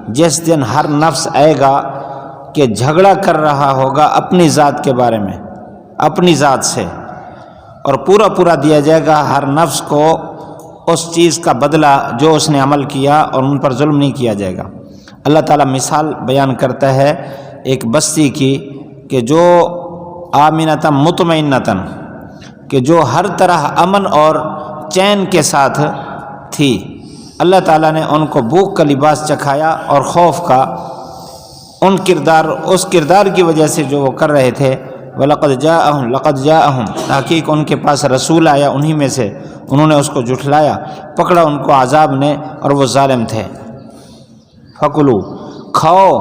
جس دن ہر نفس آئے گا کہ جھگڑا کر رہا ہوگا اپنی ذات کے بارے میں، اپنی ذات سے، اور پورا پورا دیا جائے گا ہر نفس کو اس چیز کا بدلہ جو اس نے عمل کیا، اور ان پر ظلم نہیں کیا جائے گا. اللہ تعالیٰ مثال بیان کرتا ہے ایک بستی کی کہ جو آمنۃ مطمئنۃ، کہ جو ہر طرح امن اور چین کے ساتھ تھی. اللہ تعالیٰ نے ان کو بھوک کا لباس چکھایا اور خوف کا، اس کردار کی وجہ سے جو وہ کر رہے تھے. وَلَقَدْ جَاءَهُمْ، تحقیق ان کے پاس رسول آیا انہی میں سے، انہوں نے اس کو جھٹلایا، پکڑا ان کو عذاب نے اور وہ ظالم تھے. فَكُلُوا، کھاؤ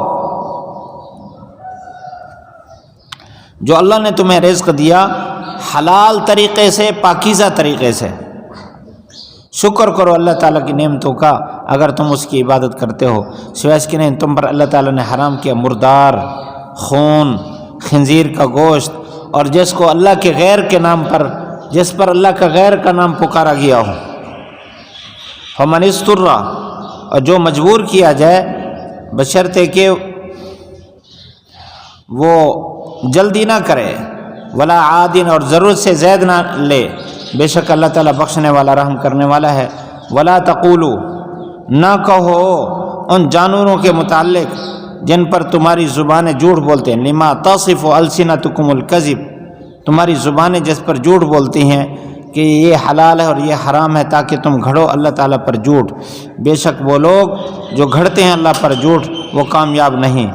جو اللہ نے تمہیں رزق دیا حلال طریقے سے، پاکیزہ طریقے سے. شکر کرو اللہ تعالیٰ کی نعمتوں کا اگر تم اس کی عبادت کرتے ہو. سوائے اس کے نہیں تم پر اللہ تعالیٰ نے حرام کیا مردار، خون، خنزیر کا گوشت، اور جس کو اللہ کے غیر کے نام پر، جس پر اللہ کا غیر کا نام پکارا گیا ہو. فمن استر، اور جو مجبور کیا جائے بشرطے کہ وہ جلدی نہ کرے، ولا عادن، اور ضرورت سے زائد نہ لے، بے شک اللہ تعالیٰ بخشنے والا رحم کرنے والا ہے۔ ولا تقولوا، نہ کہو ان جانوروں کے متعلق جن پر تمہاری زبانیں جھوٹ بولتے ہیں، لما تصف السنتکم الکذب، تمہاری زبانیں جس پر جھوٹ بولتی ہیں کہ یہ حلال ہے اور یہ حرام ہے، تاکہ تم گھڑو اللہ تعالیٰ پر جھوٹ، بے شک وہ لوگ جو گھڑتے ہیں اللہ پر جھوٹ وہ کامیاب نہیں۔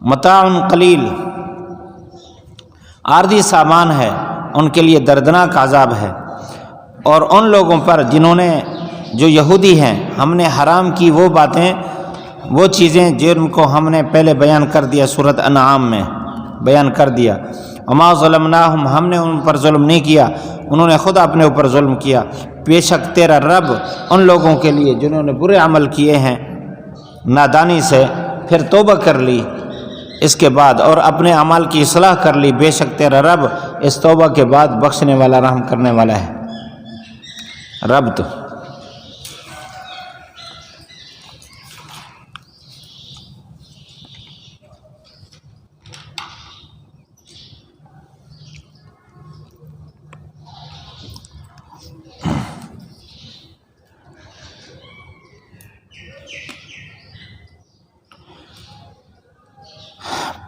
متاع قلیل، عارضی سامان ہے، ان کے لیے دردناک عذاب ہے۔ اور ان لوگوں پر جنہوں نے، جو یہودی ہیں، ہم نے حرام کی وہ باتیں، وہ چیزیں جن کو ہم نے پہلے بیان کر دیا، سورۃ انعام میں بیان کر دیا۔ وما ظلمناہم، ہم نے ان پر ظلم نہیں کیا، انہوں نے خود اپنے اوپر ظلم کیا۔ بے شک تیرا رب ان لوگوں کے لیے جنہوں نے برے عمل کیے ہیں نادانی سے، پھر توبہ کر لی اس کے بعد اور اپنے اعمال کی اصلاح کر لی، بے شک تیرا رب اس توبہ کے بعد بخشنے والا رحم کرنے والا ہے۔ رب تو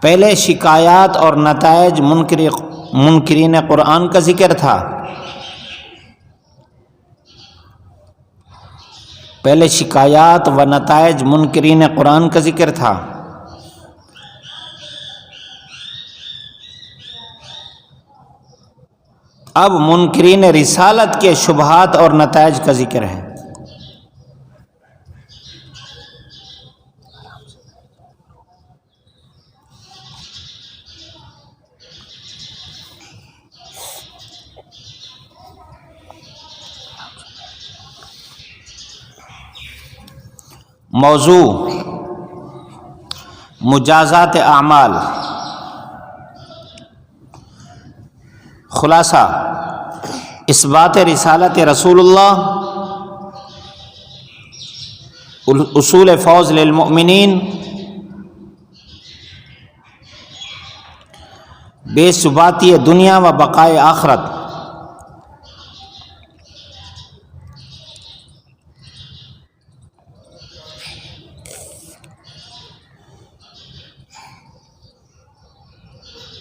پہلے شکایات اور نتائج منکرین قرآن کا ذکر تھا، پہلے شکایات و نتائج منکرین قرآن کا ذکر تھا۔ اب منکرین رسالت کے شبہات اور نتائج کا ذکر ہے۔ موضوع مجازات اعمال، خلاصہ اثبات رسالت رسول اللہ، اصول فوز للمؤمنین، بے ثباتی دنیا و بقائے آخرت۔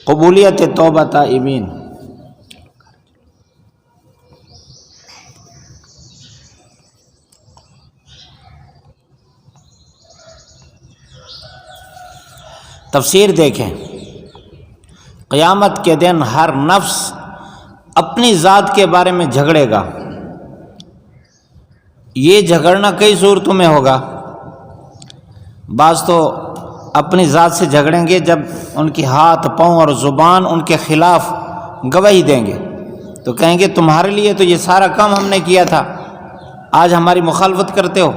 قبولیت توبہ تائبین، تفسیر دیکھیں۔ قیامت کے دن ہر نفس اپنی ذات کے بارے میں جھگڑے گا۔ یہ جھگڑنا کئی صورتوں میں ہوگا، بعض تو اپنی ذات سے جھگڑیں گے جب ان کی ہاتھ، پاؤں اور زبان ان کے خلاف گواہی دیں گے، تو کہیں گے تمہارے لیے تو یہ سارا کام ہم نے کیا تھا، آج ہماری مخالفت کرتے ہو۔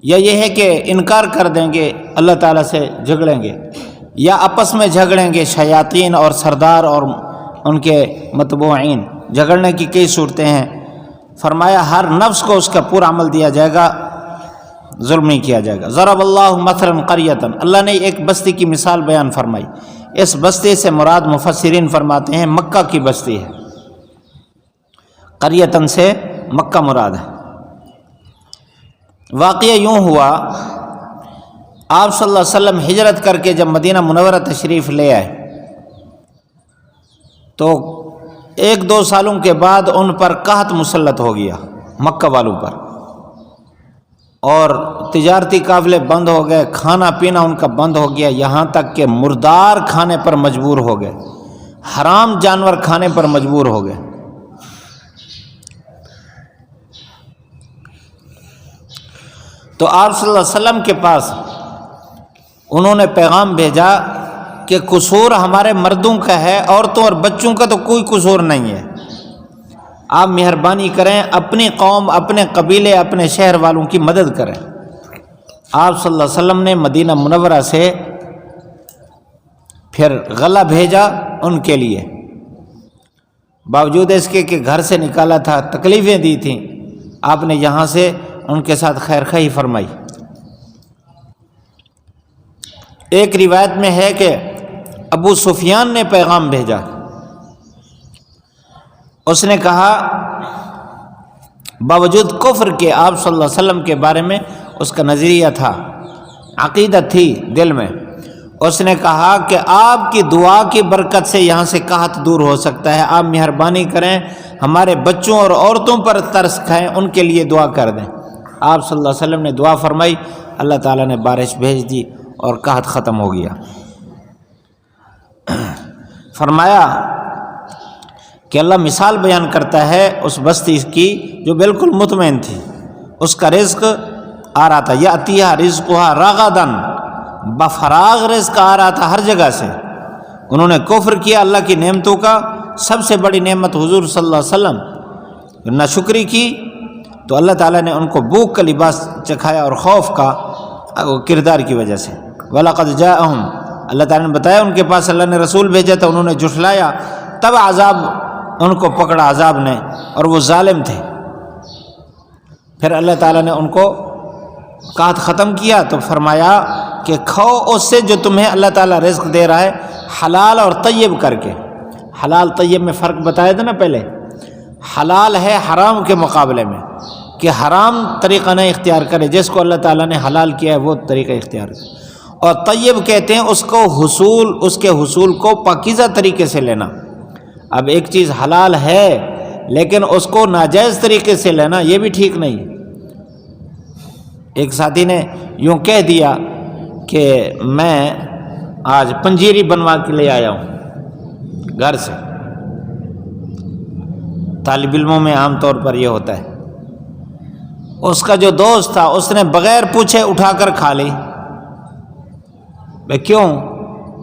یا یہ ہے کہ انکار کر دیں گے، اللہ تعالیٰ سے جھگڑیں گے، یا آپس میں جھگڑیں گے، شیاطین اور سردار اور ان کے متبوعین۔ جھگڑنے کی کئی صورتیں ہیں۔ فرمایا ہر نفس کو اس کا پورا عمل دیا جائے گا، ظلم نہیں کیا جائے گا۔ ضرب اللہ مثلا قریۃ، اللہ نے ایک بستی کی مثال بیان فرمائی۔ اس بستی سے مراد مفسرین فرماتے ہیں مکہ کی بستی ہے، قریۃ سے مکہ مراد ہے۔ واقعہ یوں ہوا، آپ صلی اللہ علیہ وسلم ہجرت کر کے جب مدینہ منورہ تشریف لے آئے تو 1-2 سالوں کے بعد ان پر قحط مسلط ہو گیا، مکہ والوں پر، اور تجارتی قافلے بند ہو گئے، کھانا پینا ان کا بند ہو گیا، یہاں تک کہ مردار کھانے پر مجبور ہو گئے، حرام جانور کھانے پر مجبور ہو گئے۔ تو آپ صلی اللہ علیہ وسلم کے پاس انہوں نے پیغام بھیجا کہ قصور ہمارے مردوں کا ہے، عورتوں اور بچوں کا تو کوئی قصور نہیں ہے، آپ مہربانی کریں، اپنی قوم، اپنے قبیلے، اپنے شہر والوں کی مدد کریں۔ آپ صلی اللہ علیہ وسلم نے مدینہ منورہ سے پھر غلہ بھیجا ان کے لیے، باوجود اس کے کہ گھر سے نکالا تھا، تکلیفیں دی تھیں، آپ نے یہاں سے ان کے ساتھ خیر خواہی فرمائی۔ ایک روایت میں ہے کہ ابو سفیان نے پیغام بھیجا، اس نے کہا باوجود کفر کے آپ صلی اللہ علیہ وسلم کے بارے میں اس کا نظریہ تھا، عقیدت تھی دل میں، اس نے کہا کہ آپ کی دعا کی برکت سے یہاں سے قحط دور ہو سکتا ہے، آپ مہربانی کریں ہمارے بچوں اور عورتوں پر ترس کھائیں، ان کے لیے دعا کر دیں۔ آپ صلی اللہ علیہ وسلم نے دعا فرمائی، اللہ تعالیٰ نے بارش بھیج دی اور قحط ختم ہو گیا۔ فرمایا کہ اللہ مثال بیان کرتا ہے اس بستی کی جو بالکل مطمئن تھی، اس کا رزق آ رہا تھا، یاتیھا رزقھا رغداً، بفراغ رزق آ رہا تھا ہر جگہ سے۔ انہوں نے کفر کیا اللہ کی نعمتوں کا، سب سے بڑی نعمت حضور صلی اللہ علیہ وسلم، ناشکری کی تو اللہ تعالیٰ نے ان کو بھوک کا لباس چکھایا اور خوف کا کردار کی وجہ سے۔ وَلَقَدْ جَاءَهُمْ، اللہ تعالیٰ نے بتایا ان کے پاس اللہ نے رسول بھیجا تھا، انہوں نے جھٹلایا، تب عذاب ان کو پکڑا عذاب نے، اور وہ ظالم تھے۔ پھر اللہ تعالیٰ نے ان کو قحط ختم کیا تو فرمایا کہ کھاؤ اس سے جو تمہیں اللہ تعالیٰ رزق دے رہا ہے، حلال اور طیب کر کے۔ حلال طیب میں فرق بتایا تھا نا پہلے، حلال ہے حرام کے مقابلے میں، کہ حرام طریقہ نہ اختیار کرے، جس کو اللہ تعالیٰ نے حلال کیا ہے وہ طریقہ اختیار کرے، اور طیب کہتے ہیں اس کے حصول کو پاکیزہ طریقے سے لینا۔ اب ایک چیز حلال ہے لیکن اس کو ناجائز طریقے سے لینا یہ بھی ٹھیک نہیں۔ ایک ساتھی نے یوں کہہ دیا کہ میں آج پنجیری بنوا کے لے آیا ہوں گھر سے، طالب علموں میں عام طور پر یہ ہوتا ہے، اس کا جو دوست تھا اس نے بغیر پوچھے اٹھا کر کھا لی۔ بھئی کیوں؟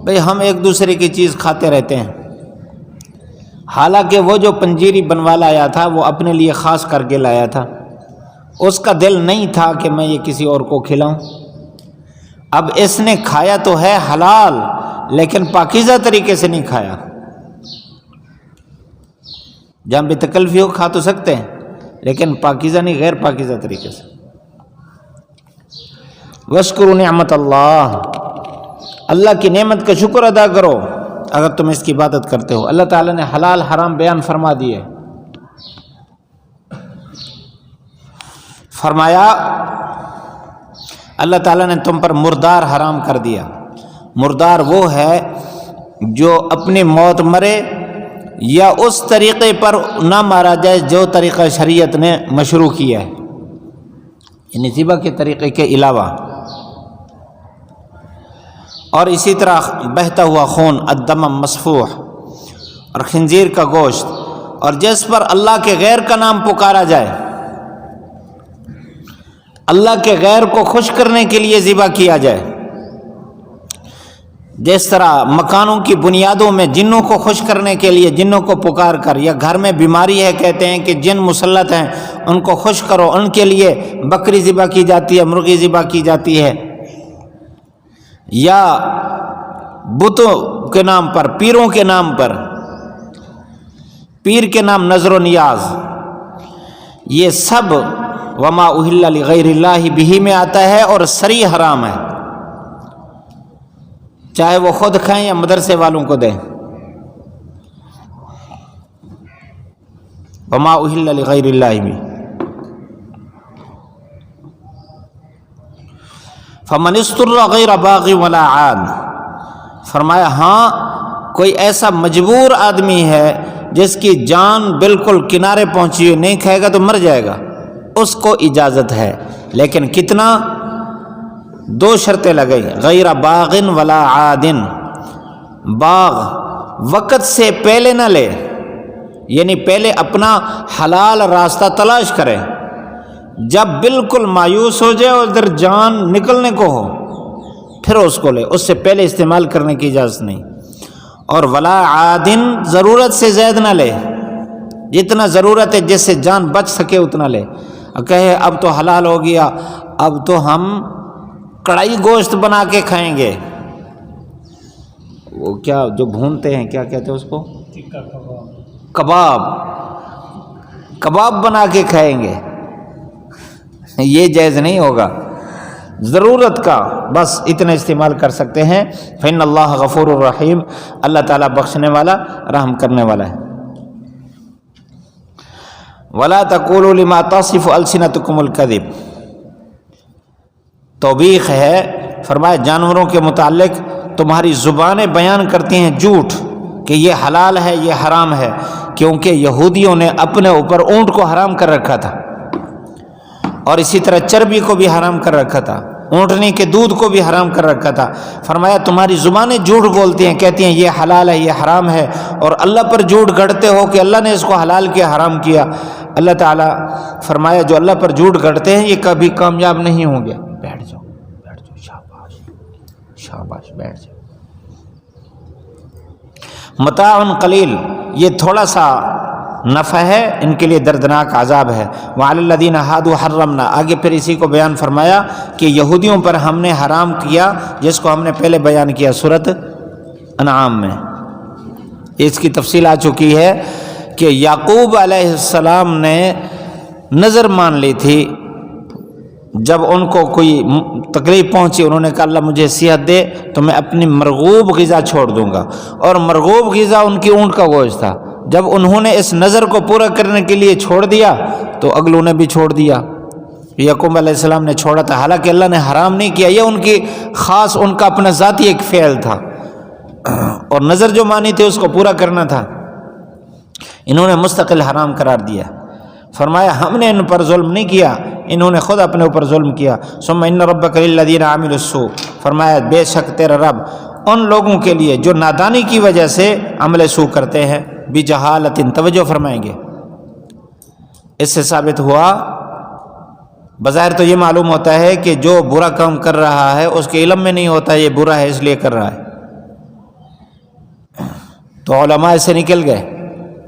بھئی ہم ایک دوسرے کی چیز کھاتے رہتے ہیں، حالانکہ وہ جو پنجیری بنوا لایا تھا وہ اپنے لیے خاص کر کے لایا تھا، اس کا دل نہیں تھا کہ میں یہ کسی اور کو کھلاؤں۔ اب اس نے کھایا تو ہے حلال لیکن پاکیزہ طریقے سے نہیں کھایا، جہاں بے تکلفی ہو کھا تو سکتے ہیں لیکن پاکیزہ نہیں، غیر پاکیزہ طریقے سے۔ وَاشْكُرُوا نِعْمَتَ اللَّهِ، اللہ کی نعمت کا شکر ادا کرو اگر تم اس کی عبادت کرتے ہو۔ اللہ تعالیٰ نے حلال حرام بیان فرما دیے، فرمایا اللہ تعالیٰ نے تم پر مردار حرام کر دیا۔ مردار وہ ہے جو اپنی موت مرے یا اس طریقے پر نہ مارا جائے جو طریقہ شریعت نے مشروع کیا ہے، یعنی ذبح کے طریقے کے علاوہ۔ اور اسی طرح بہتا ہوا خون، الدم مسفوح، اور خنزیر کا گوشت، اور جس پر اللہ کے غیر کا نام پکارا جائے، اللہ کے غیر کو خوش کرنے کے لیے ذبح کیا جائے، جس طرح مکانوں کی بنیادوں میں جنوں کو خوش کرنے کے لیے جنوں کو پکار کر، یا گھر میں بیماری ہے کہتے ہیں کہ جن مسلط ہیں ان کو خوش کرو، ان کے لیے بکری ذبح کی جاتی ہے، مرغی ذبح کی جاتی ہے، یا بتوں کے نام پر، پیروں کے نام پر، پیر کے نام نظر و نیاز، یہ سب وما اہل لغیر اللہ بہ میں آتا ہے اور صریح حرام ہے، چاہے وہ خود کھائیں یا مدرسے والوں کو دیں۔ وما اہل لغیر اللہ بہ، فمن اضطر غیر باغ ولا عاد، فرمایا ہاں کوئی ایسا مجبور آدمی ہے جس کی جان بالکل کنارے پہنچی ہوئی، نہیں کھائے گا تو مر جائے گا، اس کو اجازت ہے، لیکن کتنا؟ 2 شرطیں لگئی، غیر باغ ولا عاد، باغ وقت سے پہلے نہ لے، یعنی پہلے اپنا حلال راستہ تلاش کرے، جب بالکل مایوس ہو جائے اور ادھر جان نکلنے کو ہو پھر اس کو لے، اس سے پہلے استعمال کرنے کی اجازت نہیں۔ اور ولا عادن، ضرورت سے زائد نہ لے، جتنا ضرورت ہے جس سے جان بچ سکے اتنا لے۔ کہے اب تو حلال ہو گیا، اب تو ہم کڑھائی گوشت بنا کے کھائیں گے، وہ کیا جو بھونتے ہیں کیا کہتے ہیں اس کو، کباب بنا کے کھائیں گے، یہ جائز نہیں ہوگا، ضرورت کا بس اتنا استعمال کر سکتے ہیں۔ فإن اللہ غفور الرحیم، اللہ تعالیٰ بخشنے والا رحم کرنے والا ہے۔ ولا تقولوا لما تصف ألسنتكم الكذب، توبیخ ہے، فرمایا جانوروں کے متعلق تمہاری زبانیں بیان کرتی ہیں جھوٹ کہ یہ حلال ہے یہ حرام ہے، کیونکہ یہودیوں نے اپنے اوپر اونٹ کو حرام کر رکھا تھا، اور اسی طرح چربی کو بھی حرام کر رکھا تھا، اونٹنی کے دودھ کو بھی حرام کر رکھا تھا۔ فرمایا تمہاری زبانیں جھوٹ بولتی ہیں، کہتی ہیں یہ حلال ہے یہ حرام ہے، اور اللہ پر جھوٹ گھڑتے ہو کہ اللہ نے اس کو حلال کیا حرام کیا۔ اللہ تعالیٰ فرمایا جو اللہ پر جھوٹ گھڑتے ہیں یہ کبھی کامیاب نہیں ہوں گے۔ بیٹھ جاؤ شاباش شاباش، بیٹھ جاؤ۔ متاع قلیل، یہ تھوڑا سا نفع ہے، ان کے لیے دردناک عذاب ہے۔ وعلی الذین ہادوا حرمنا، آگے پھر اسی کو بیان فرمایا کہ یہودیوں پر ہم نے حرام کیا، جس کو ہم نے پہلے بیان کیا سورۃ انعام میں، اس کی تفصیل آ چکی ہے کہ یعقوب علیہ السلام نے نظر مان لی تھی، جب ان کو کوئی تکلیف پہنچی انہوں نے کہا اللہ مجھے صحت دے تو میں اپنی مرغوب غذا چھوڑ دوں گا، اور مرغوب غذا ان کی اونٹ کا گوشت تھا۔ جب انہوں نے اس نظر کو پورا کرنے کے لیے چھوڑ دیا تو اگلوں نے بھی چھوڑ دیا۔ یعقوب علیہ السلام نے چھوڑا تھا، حالانکہ اللہ نے حرام نہیں کیا، یہ ان کی خاص ان کا اپنا ذاتی ایک فعل تھا، اور نظر جو مانی تھی اس کو پورا کرنا تھا، انہوں نے مستقل حرام قرار دیا۔ فرمایا ہم نے ان پر ظلم نہیں کیا، انہوں نے خود اپنے اوپر ظلم کیا۔ ثم ان ربک للذین عملوا السوء، فرمایا بے شک تیرا رب ان لوگوں کے لیے جو نادانی کی وجہ سے عمل سوء کرتے ہیں، بجہالت، توجہ فرمائیں گے۔ اس سے ثابت ہوا، بظاہر تو یہ معلوم ہوتا ہے کہ جو برا کام کر رہا ہے اس کے علم میں نہیں ہوتا یہ برا ہے اس لیے کر رہا ہے، تو علماء سے نکل گئے۔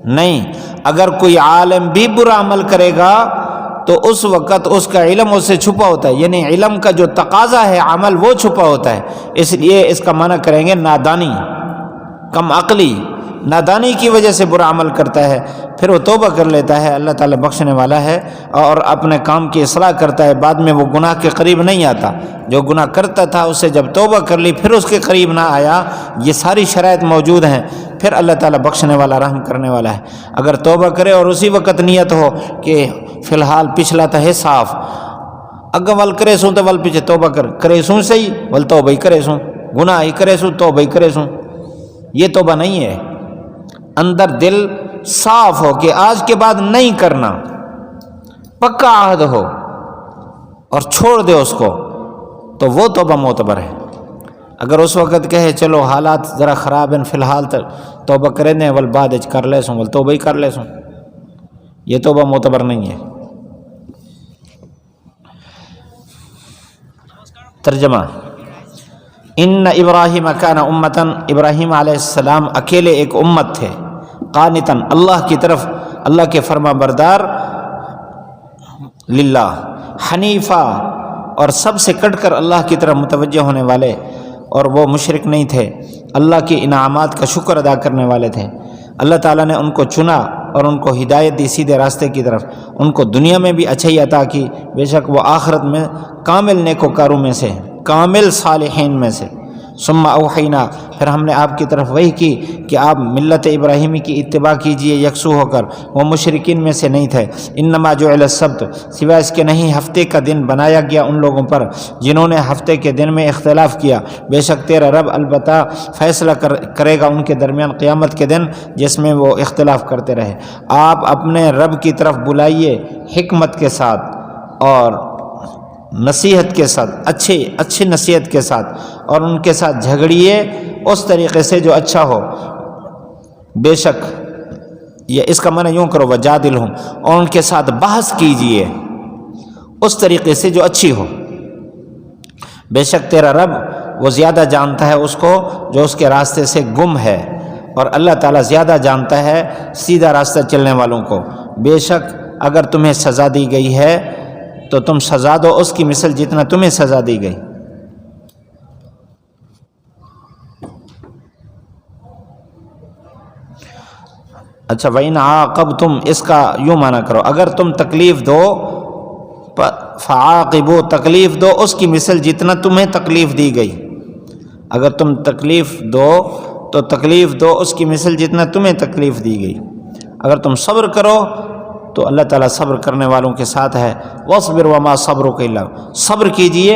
نہیں، اگر کوئی عالم بھی برا عمل کرے گا تو اس وقت اس کا علم اس سے چھپا ہوتا ہے، یعنی علم کا جو تقاضا ہے عمل وہ چھپا ہوتا ہے، اس لیے اس کا معنی کریں گے نادانی، کم عقلی، نادانی کی وجہ سے برا عمل کرتا ہے، پھر وہ توبہ کر لیتا ہے، اللہ تعالیٰ بخشنے والا ہے، اور اپنے کام کی اصلاح کرتا ہے، بعد میں وہ گناہ کے قریب نہیں آتا۔ جو گناہ کرتا تھا اس سے جب توبہ کر لی پھر اس کے قریب نہ آیا، یہ ساری شرائط موجود ہیں، پھر اللہ تعالیٰ بخشنے والا رحم کرنے والا ہے۔ اگر توبہ کرے اور اسی وقت نیت ہو کہ فی الحال پچھلا تو ہے صاف، اگر ول کرے سوں تو ول پیچھے توبہ کرے سوں صحیح، ول توبہ ہی کرے سوں، گناہ ہی کرے سوں توبہ ہی کرے سوں، یہ توبہ نہیں ہے۔ اندر دل صاف ہو کہ آج کے بعد نہیں کرنا، پکا عہد ہو اور چھوڑ دے اس کو، تو وہ توبہ معتبر ہے۔ اگر اس وقت کہے چلو حالات ذرا خراب ہیں فی الحال توبہ کریں دیں ول بعد کر لے سوں، ول توبہ ہی کر لے سوں، یہ توبہ معتبر نہیں ہے۔ ترجمہ، ان ابراہیم کان امتن، ابراہیم علیہ السلام اکیلے ایک امت تھے، قانتاً اللہ کی طرف، اللہ کے فرما بردار، للہ حنیفہ، اور سب سے کٹ کر اللہ کی طرف متوجہ ہونے والے، اور وہ مشرک نہیں تھے، اللہ کے انعامات کا شکر ادا کرنے والے تھے۔ اللہ تعالیٰ نے ان کو چنا اور ان کو ہدایت دی سیدھے راستے کی طرف، ان کو دنیا میں بھی اچھائی عطا کی، بے شک وہ آخرت میں کامل نیکوکاروں میں سے، کامل صالحین میں سے۔ ثم اوحینا، پھر ہم نے آپ کی طرف وحی کی کہ آپ ملت ابراہیمی کی اتباع کیجئے یکسو ہو کر، وہ مشرکین میں سے نہیں تھے۔ انما جعل السبت، سوائے اس کے نہیں ہفتے کا دن بنایا گیا ان لوگوں پر جنہوں نے ہفتے کے دن میں اختلاف کیا، بے شک تیرا رب البتہ فیصلہ کرے گا ان کے درمیان قیامت کے دن جس میں وہ اختلاف کرتے رہے۔ آپ اپنے رب کی طرف بلائیے حکمت کے ساتھ اور نصیحت کے ساتھ، اچھی نصیحت کے ساتھ، اور ان کے ساتھ جھگڑیے اس طریقے سے جو اچھا ہو، بے شک یہ اس کا معنی یوں کرو وجادلہم، اور ان کے ساتھ بحث کیجئے اس طریقے سے جو اچھی ہو، بے شک تیرا رب وہ زیادہ جانتا ہے اس کو جو اس کے راستے سے گم ہے، اور اللہ تعالیٰ زیادہ جانتا ہے سیدھا راستہ چلنے والوں کو۔ بے شک اگر تمہیں سزا دی گئی ہے تو تم سزا دو اس کی مثل جتنا تمہیں سزا دی گئی۔ اچھا، وَإِنْ عَاقَبْتُمْ، اس کا یوں معنی کرو، اگر تم تکلیف دو فعاقبو تکلیف دو اس کی مثل جتنا تمہیں تکلیف دی گئی. اگر تم تکلیف دو تو تکلیف دو اس کی مثل جتنا تمہیں تکلیف دی گئی. اگر تم صبر کرو تو اللہ تعالیٰ صبر کرنے والوں کے ساتھ ہے. وَاصْبِرْ وَمَا صَبْرُكَ إِلَّا بِاللَّهِ، صبر کیجئے،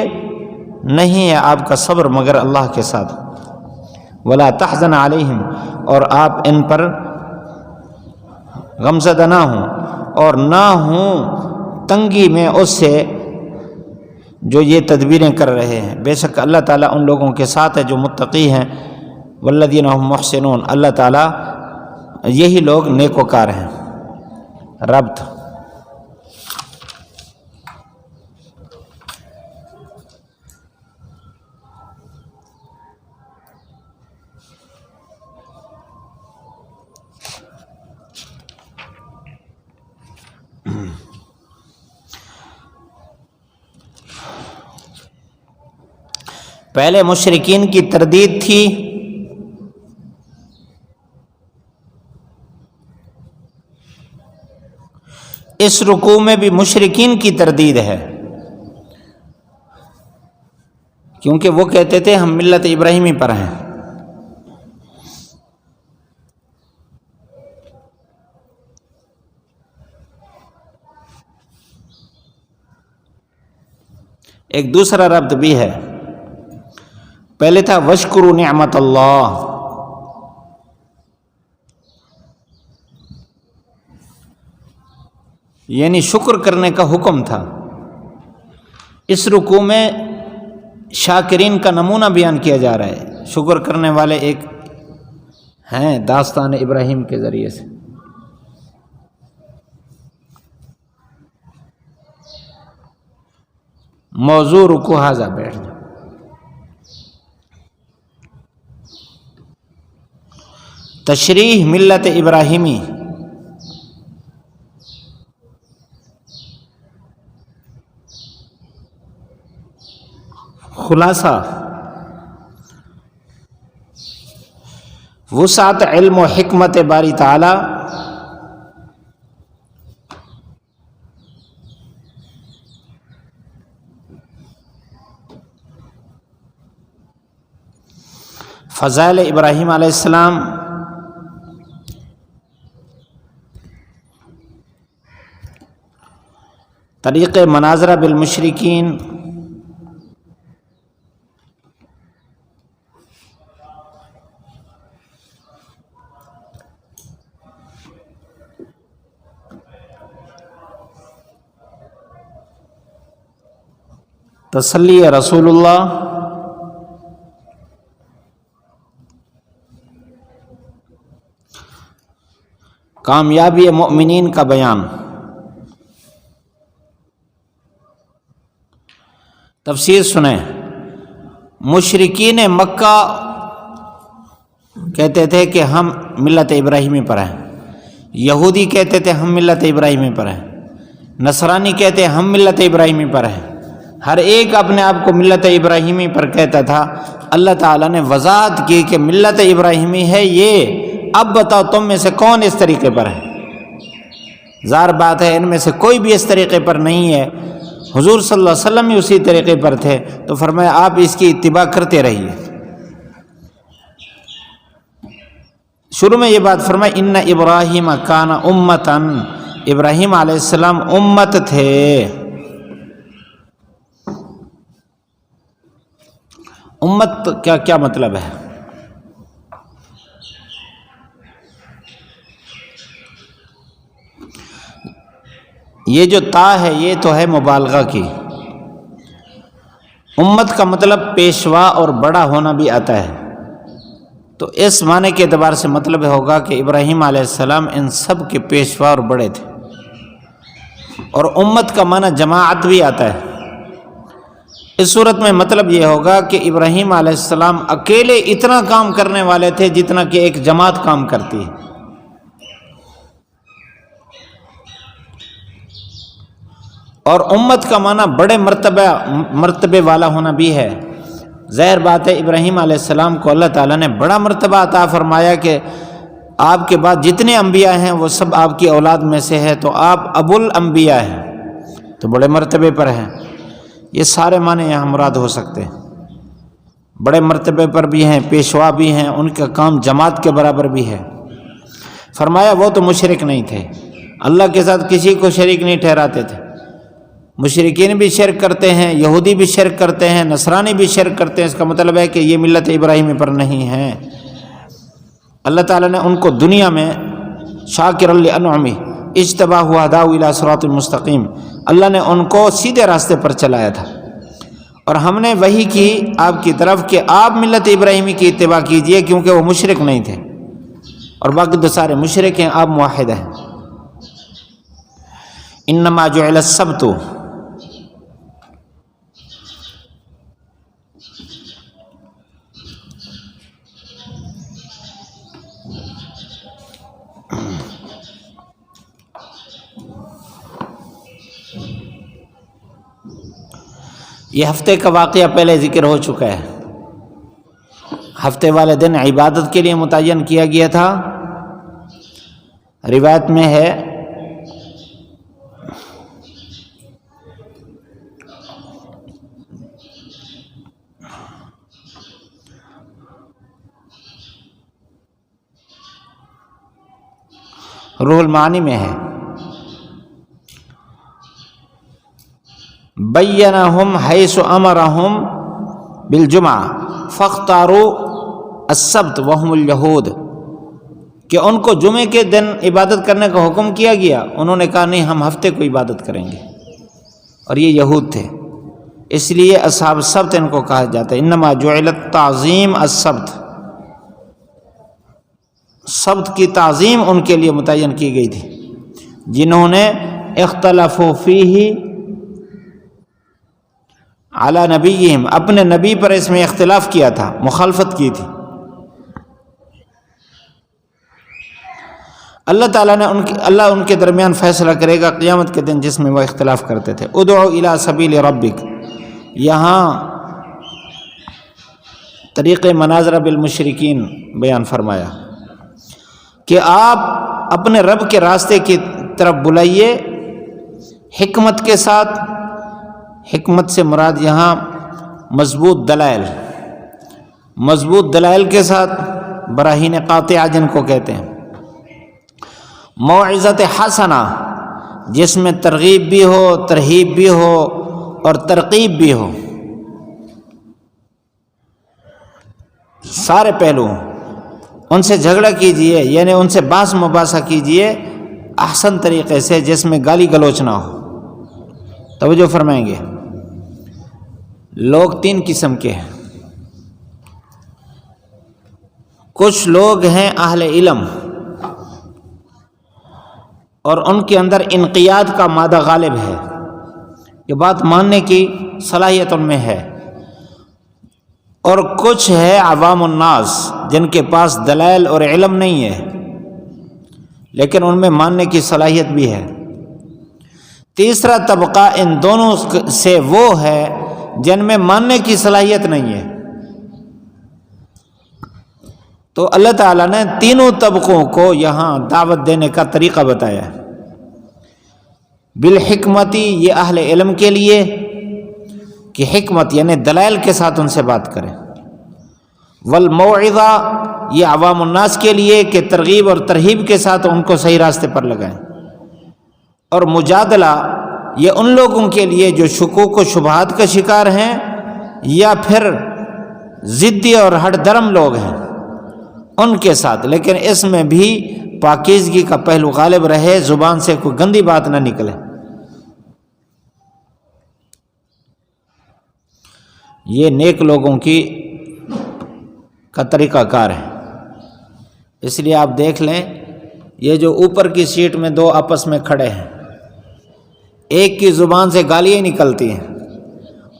نہیں ہے آپ کا صبر مگر اللہ کے ساتھ. وَلَا تَحْزَنْ عَلَيْهِمْ، اور آپ ان پر غمزدہ نہ ہوں اور نہ ہوں تنگی میں اس سے جو یہ تدبیریں کر رہے ہیں. بے شک اللہ تعالیٰ ان لوگوں کے ساتھ ہے جو متقی ہیں. وَالَّذِينَ هُمْ مُحْسِنُونَ، اللہ تعالیٰ یہی لوگ نیکوکار ہیں. ربط پہلے مشرکین کی تردید تھی، اس رکوع میں بھی مشرکین کی تردید ہے، کیونکہ وہ کہتے تھے ہم ملت ابراہیمی پر ہیں. ایک دوسرا ربط بھی ہے. پہلے تھا وَاشْكُرُوا نِعْمَتَ اللَّهِ، یعنی شکر کرنے کا حکم تھا. اس رکوع میں شاکرین کا نمونہ بیان کیا جا رہا ہے. شکر کرنے والے ایک ہیں داستان ابراہیم کے ذریعے سے. موضوع رکوع حاضر بیٹھ جاؤ. تشریح ملت ابراہیمی. خلاصہ وسعت علم و حکمت باری تعالی، فضائل ابراہیم علیہ السلام، طریق مناظرہ بالمشرکین، تسلی رسول اللہ، کامیابی مؤمنین کا بیان. تفسیر سنیں. مشرکین مکہ کہتے تھے کہ ہم ملت ابراہیمی پر ہیں، یہودی کہتے تھے ہم ملت ابراہیمی پر ہیں، نصرانی کہتے ہیں ہم ملت ابراہیمی پر ہیں. ہر ایک اپنے آپ کو ملت ابراہیمی پر کہتا تھا. اللہ تعالیٰ نے وضاحت کی کہ ملت ابراہیمی ہے یہ، اب بتاؤ تم میں سے کون اس طریقے پر ہے. ظاہر بات ہے ان میں سے کوئی بھی اس طریقے پر نہیں ہے. حضور صلی اللہ علیہ وسلم بھی اسی طریقے پر تھے، تو فرمایا آپ اس کی اتباع کرتے رہیے. شروع میں یہ بات فرمائی ان ابراہیم کان امتن، ابراہیم علیہ السلام امت تھے. امت کا کیا مطلب ہے؟ یہ جو تا ہے یہ تو ہے مبالغہ کی. امت کا مطلب پیشوا اور بڑا ہونا بھی آتا ہے. تو اس معنی کے اعتبار سے مطلب ہوگا کہ ابراہیم علیہ السلام ان سب کے پیشوا اور بڑے تھے. اور امت کا معنی جماعت بھی آتا ہے. اس صورت میں مطلب یہ ہوگا کہ ابراہیم علیہ السلام اکیلے اتنا کام کرنے والے تھے جتنا کہ ایک جماعت کام کرتی ہے. اور امت کا معنی بڑے مرتبے والا ہونا بھی ہے. ظاہر بات ہے ابراہیم علیہ السلام کو اللہ تعالیٰ نے بڑا مرتبہ عطا فرمایا کہ آپ کے بعد جتنے انبیاء ہیں وہ سب آپ کی اولاد میں سے ہے، تو آپ ابو الانبیاء ہیں. تو بڑے مرتبے پر ہیں. یہ سارے معنی یہاں مراد ہو سکتے ہیں. بڑے مرتبے پر بھی ہیں، پیشوا بھی ہیں، ان کا کام جماعت کے برابر بھی ہے. فرمایا وہ تو مشرک نہیں تھے، اللہ کے ساتھ کسی کو شریک نہیں ٹھہراتے تھے. مشرکین بھی شرک کرتے ہیں، یہودی بھی شرک کرتے ہیں، نصرانی بھی شرک کرتے ہیں. اس کا مطلب ہے کہ یہ ملت ابراہیمی پر نہیں ہیں. اللہ تعالیٰ نے ان کو دنیا میں شاکر لانعمہ اجتباہ وہداہ الی صراط المستقیم، اللہ نے ان کو سیدھے راستے پر چلایا تھا. اور ہم نے وحی کی آپ کی طرف کہ آپ ملت ابراہیمی کی اتباع کیجئے، کیونکہ وہ مشرک نہیں تھے اور باقی تو سارے مشرک ہیں، آپ موحد ہیں. انما جعل السبت یہ ہفتے کا واقعہ پہلے ذکر ہو چکا ہے. ہفتے والے دن عبادت کے لیے متعین کیا گیا تھا. روایت میں ہے روح المعانی میں ہے بینہم حیث امرہم بالجمعہ فاختاروا السبت وہم الیہود، کہ ان کو جمعے کے دن عبادت کرنے کا حکم کیا گیا، انہوں نے کہا نہیں ہم ہفتے کو عبادت کریں گے، اور یہ یہود تھے. اس لیے اصحاب السبت ان کو کہا جاتا ہے. انما جعلت تعظیم السبت، سبت کی تعظیم ان کے لیے متعین کی گئی تھی جنہوں نے اختلافوا فیہ علی نبیہم، اپنے نبی پر اس میں اختلاف کیا تھا، مخالفت کی تھی. اللہ تعالیٰ نے اللہ ان کے درمیان فیصلہ کرے گا قیامت کے دن جس میں وہ اختلاف کرتے تھے. ادعو الی سبیل ربک، یہاں طریق مناظرہ بالمشرکین بیان فرمایا کہ آپ اپنے رب کے راستے کی طرف بلائیے حکمت کے ساتھ. حکمت سے مراد یہاں مضبوط دلائل، مضبوط دلائل کے ساتھ، براہین قاطعہ جن کو کہتے ہیں. موعظت حسنہ، جس میں ترغیب بھی ہو، ترہیب بھی ہو اور ترغیب بھی ہو، سارے پہلو ہوں. ان سے جھگڑا کیجئے، یعنی ان سے بحث مباحثہ کیجئے احسن طریقے سے، جس میں گالی گلوچ نہ ہو. توجہ فرمائیں گے. لوگ تین قسم کے ہیں. کچھ لوگ ہیں اہل علم اور ان کے اندر انقیاد کا مادہ غالب ہے، یہ بات ماننے کی صلاحیت ان میں ہے. اور کچھ ہے عوام الناس جن کے پاس دلائل اور علم نہیں ہے لیکن ان میں ماننے کی صلاحیت بھی ہے. تیسرا طبقہ ان دونوں سے وہ ہے جن میں ماننے کی صلاحیت نہیں ہے. تو اللہ تعالیٰ نے تینوں طبقوں کو یہاں دعوت دینے کا طریقہ بتایا ہے. بالحکمتی، یہ اہل علم کے لیے کہ حکمت یعنی دلائل کے ساتھ ان سے بات کریں. والموعظہ، یہ عوام الناس کے لیے کہ ترغیب اور ترہیب کے ساتھ ان کو صحیح راستے پر لگائیں. اور مجادلہ، یہ ان لوگوں کے لیے جو شکوک و شبہات کا شکار ہیں یا پھر ضدی اور ہٹ درم لوگ ہیں ان کے ساتھ، لیکن اس میں بھی پاکیزگی کا پہلو غالب رہے، زبان سے کوئی گندی بات نہ نکلے. یہ نیک لوگوں کا طریقہ کار ہے. اس لیے آپ دیکھ لیں، یہ جو اوپر کی سیٹ میں دو آپس میں کھڑے ہیں، ایک کی زبان سے گالیاں نکلتی ہیں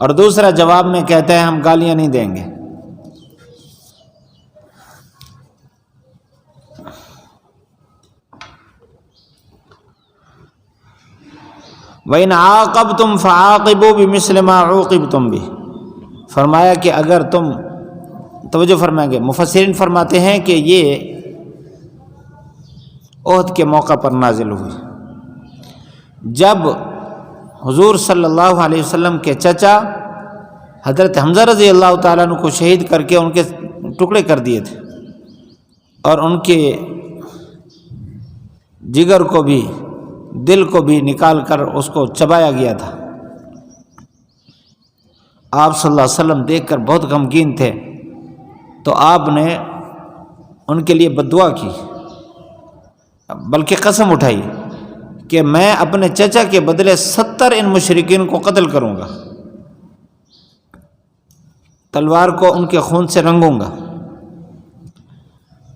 اور دوسرا جواب میں کہتا ہے ہم گالیاں نہیں دیں گے. وَإِنْ عَاقَبْتُمْ فَعَاقِبُوا بِمِثْلِ مَا عُوقِبْتُمْ بِهِ، فرمایا کہ اگر تم، توجہ فرمائیں گے، مفسرین فرماتے ہیں کہ یہ احد کے موقع پر نازل ہوئی، جب حضور صلی اللہ علیہ وسلم کے چچا حضرت حمزہ رضی اللہ تعالیٰ عنہ کو شہید کر کے ان کے ٹکڑے کر دیے تھے، اور ان کے جگر کو بھی، دل کو بھی نکال کر اس کو چبایا گیا تھا۔ آپ صلی اللہ علیہ وسلم دیکھ کر بہت غمگین تھے، تو آپ نے ان کے لیے بد دعا کی، بلکہ قسم اٹھائی کہ میں اپنے چچا کے بدلے 70 ان مشرکین کو قتل کروں گا، تلوار کو ان کے خون سے رنگوں گا۔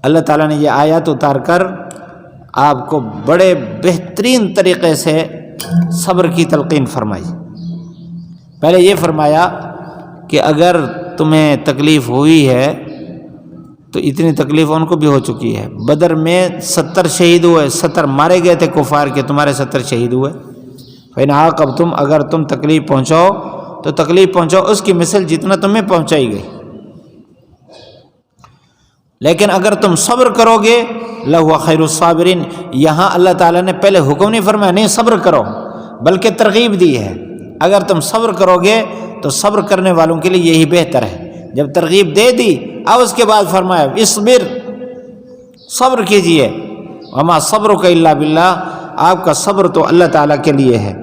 اللہ تعالیٰ نے یہ آیات اتار کر آپ کو بڑے بہترین طریقے سے صبر کی تلقین فرمائی۔ پہلے یہ فرمایا کہ اگر تمہیں تکلیف ہوئی ہے تو اتنی تکلیف ان کو بھی ہو چکی ہے، بدر میں 70 شہید ہوئے، 70 مارے گئے تھے کفار کے، تمہارے 70 شہید ہوئے۔ فَإِنْ عَاقَبْتُمْ، اگر تم تکلیف پہنچاؤ تو تکلیف پہنچاؤ اس کی مثل جتنا تمہیں پہنچائی گئی، لیکن اگر تم صبر کرو گے لَهُوَ خَيْرُ الصَّابِرِينَ، یہاں اللہ تعالیٰ نے پہلے حکم نہیں فرمایا نہیں صبر کرو، بلکہ ترغیب دی ہے، اگر تم صبر کرو گے تو صبر کرنے والوں کے لیے یہی بہتر ہے۔ جب ترغیب دے دی اب اس کے بعد فرمایا اصبر، صبر کیجئے، وما صبرک الا باللہ، آپ کا صبر تو اللہ تعالیٰ کے لیے ہے،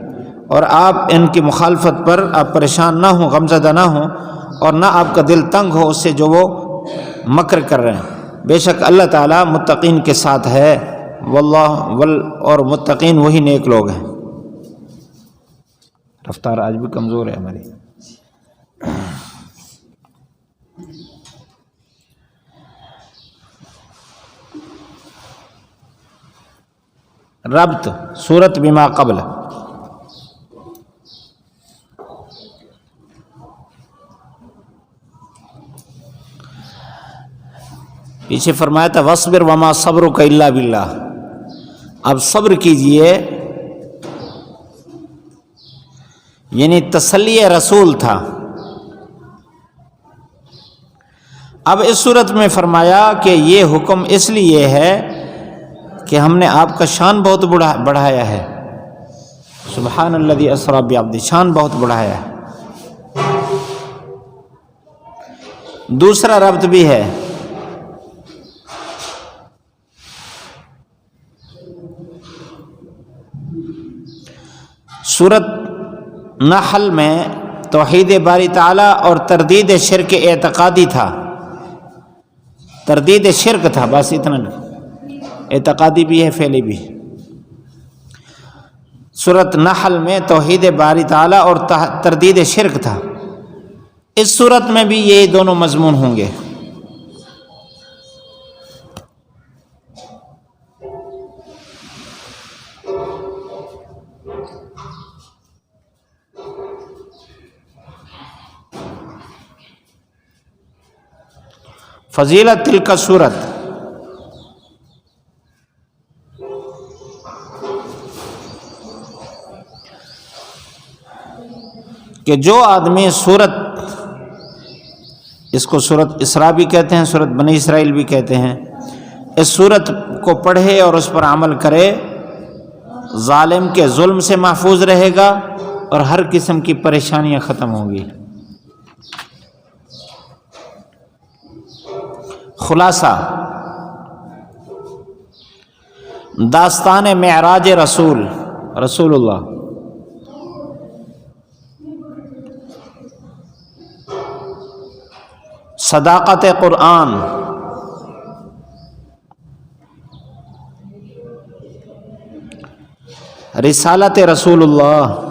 اور آپ ان کی مخالفت پر آپ پریشان نہ ہوں، غمزدہ نہ ہوں، اور نہ آپ کا دل تنگ ہو اس سے جو وہ مکر کر رہے ہیں۔ بے شک اللہ تعالیٰ متقین کے ساتھ ہے، اور متقین وہی نیک لوگ ہیں۔ رفتار آج بھی کمزور ہے ہماری۔ ربط سورت بما قبل، پیچھے فرمایا تھا وَاصْبِرْ وَمَا صَبْرُكَ إِلَّا بِاللَّهِ، اب صبر کیجئے، یعنی تسلی رسول تھا۔ اب اس صورت میں فرمایا کہ یہ حکم اس لیے ہے کہ ہم نے آپ کا شان بہت بڑھایا ہے، سبحان الذی اسری بعبدہ، شان بہت بڑھایا ہے۔ دوسرا ربط بھی ہے، سورت نحل میں توحید باری تعالیٰ اور تردید شرک اعتقادی تھا، تردید شرک تھا، بس اتنا نہیں، اعتقادی بھی ہے فعلی بھی۔ سورت نحل میں توحید باری تعالیٰ اور تردید شرک تھا، اس صورت میں بھی یہ دونوں مضمون ہوں گے۔ فضیلت تلک صورت، کہ جو آدمی سورت، اس کو سورت اسراء بھی کہتے ہیں، سورت بنی اسرائیل بھی کہتے ہیں، اس سورت کو پڑھے اور اس پر عمل کرے، ظالم کے ظلم سے محفوظ رہے گا اور ہر قسم کی پریشانیاں ختم ہوں گی۔ خلاصہ، داستان معراج رسول اللہ، صداقت قرآن، رسالت رسول اللہ،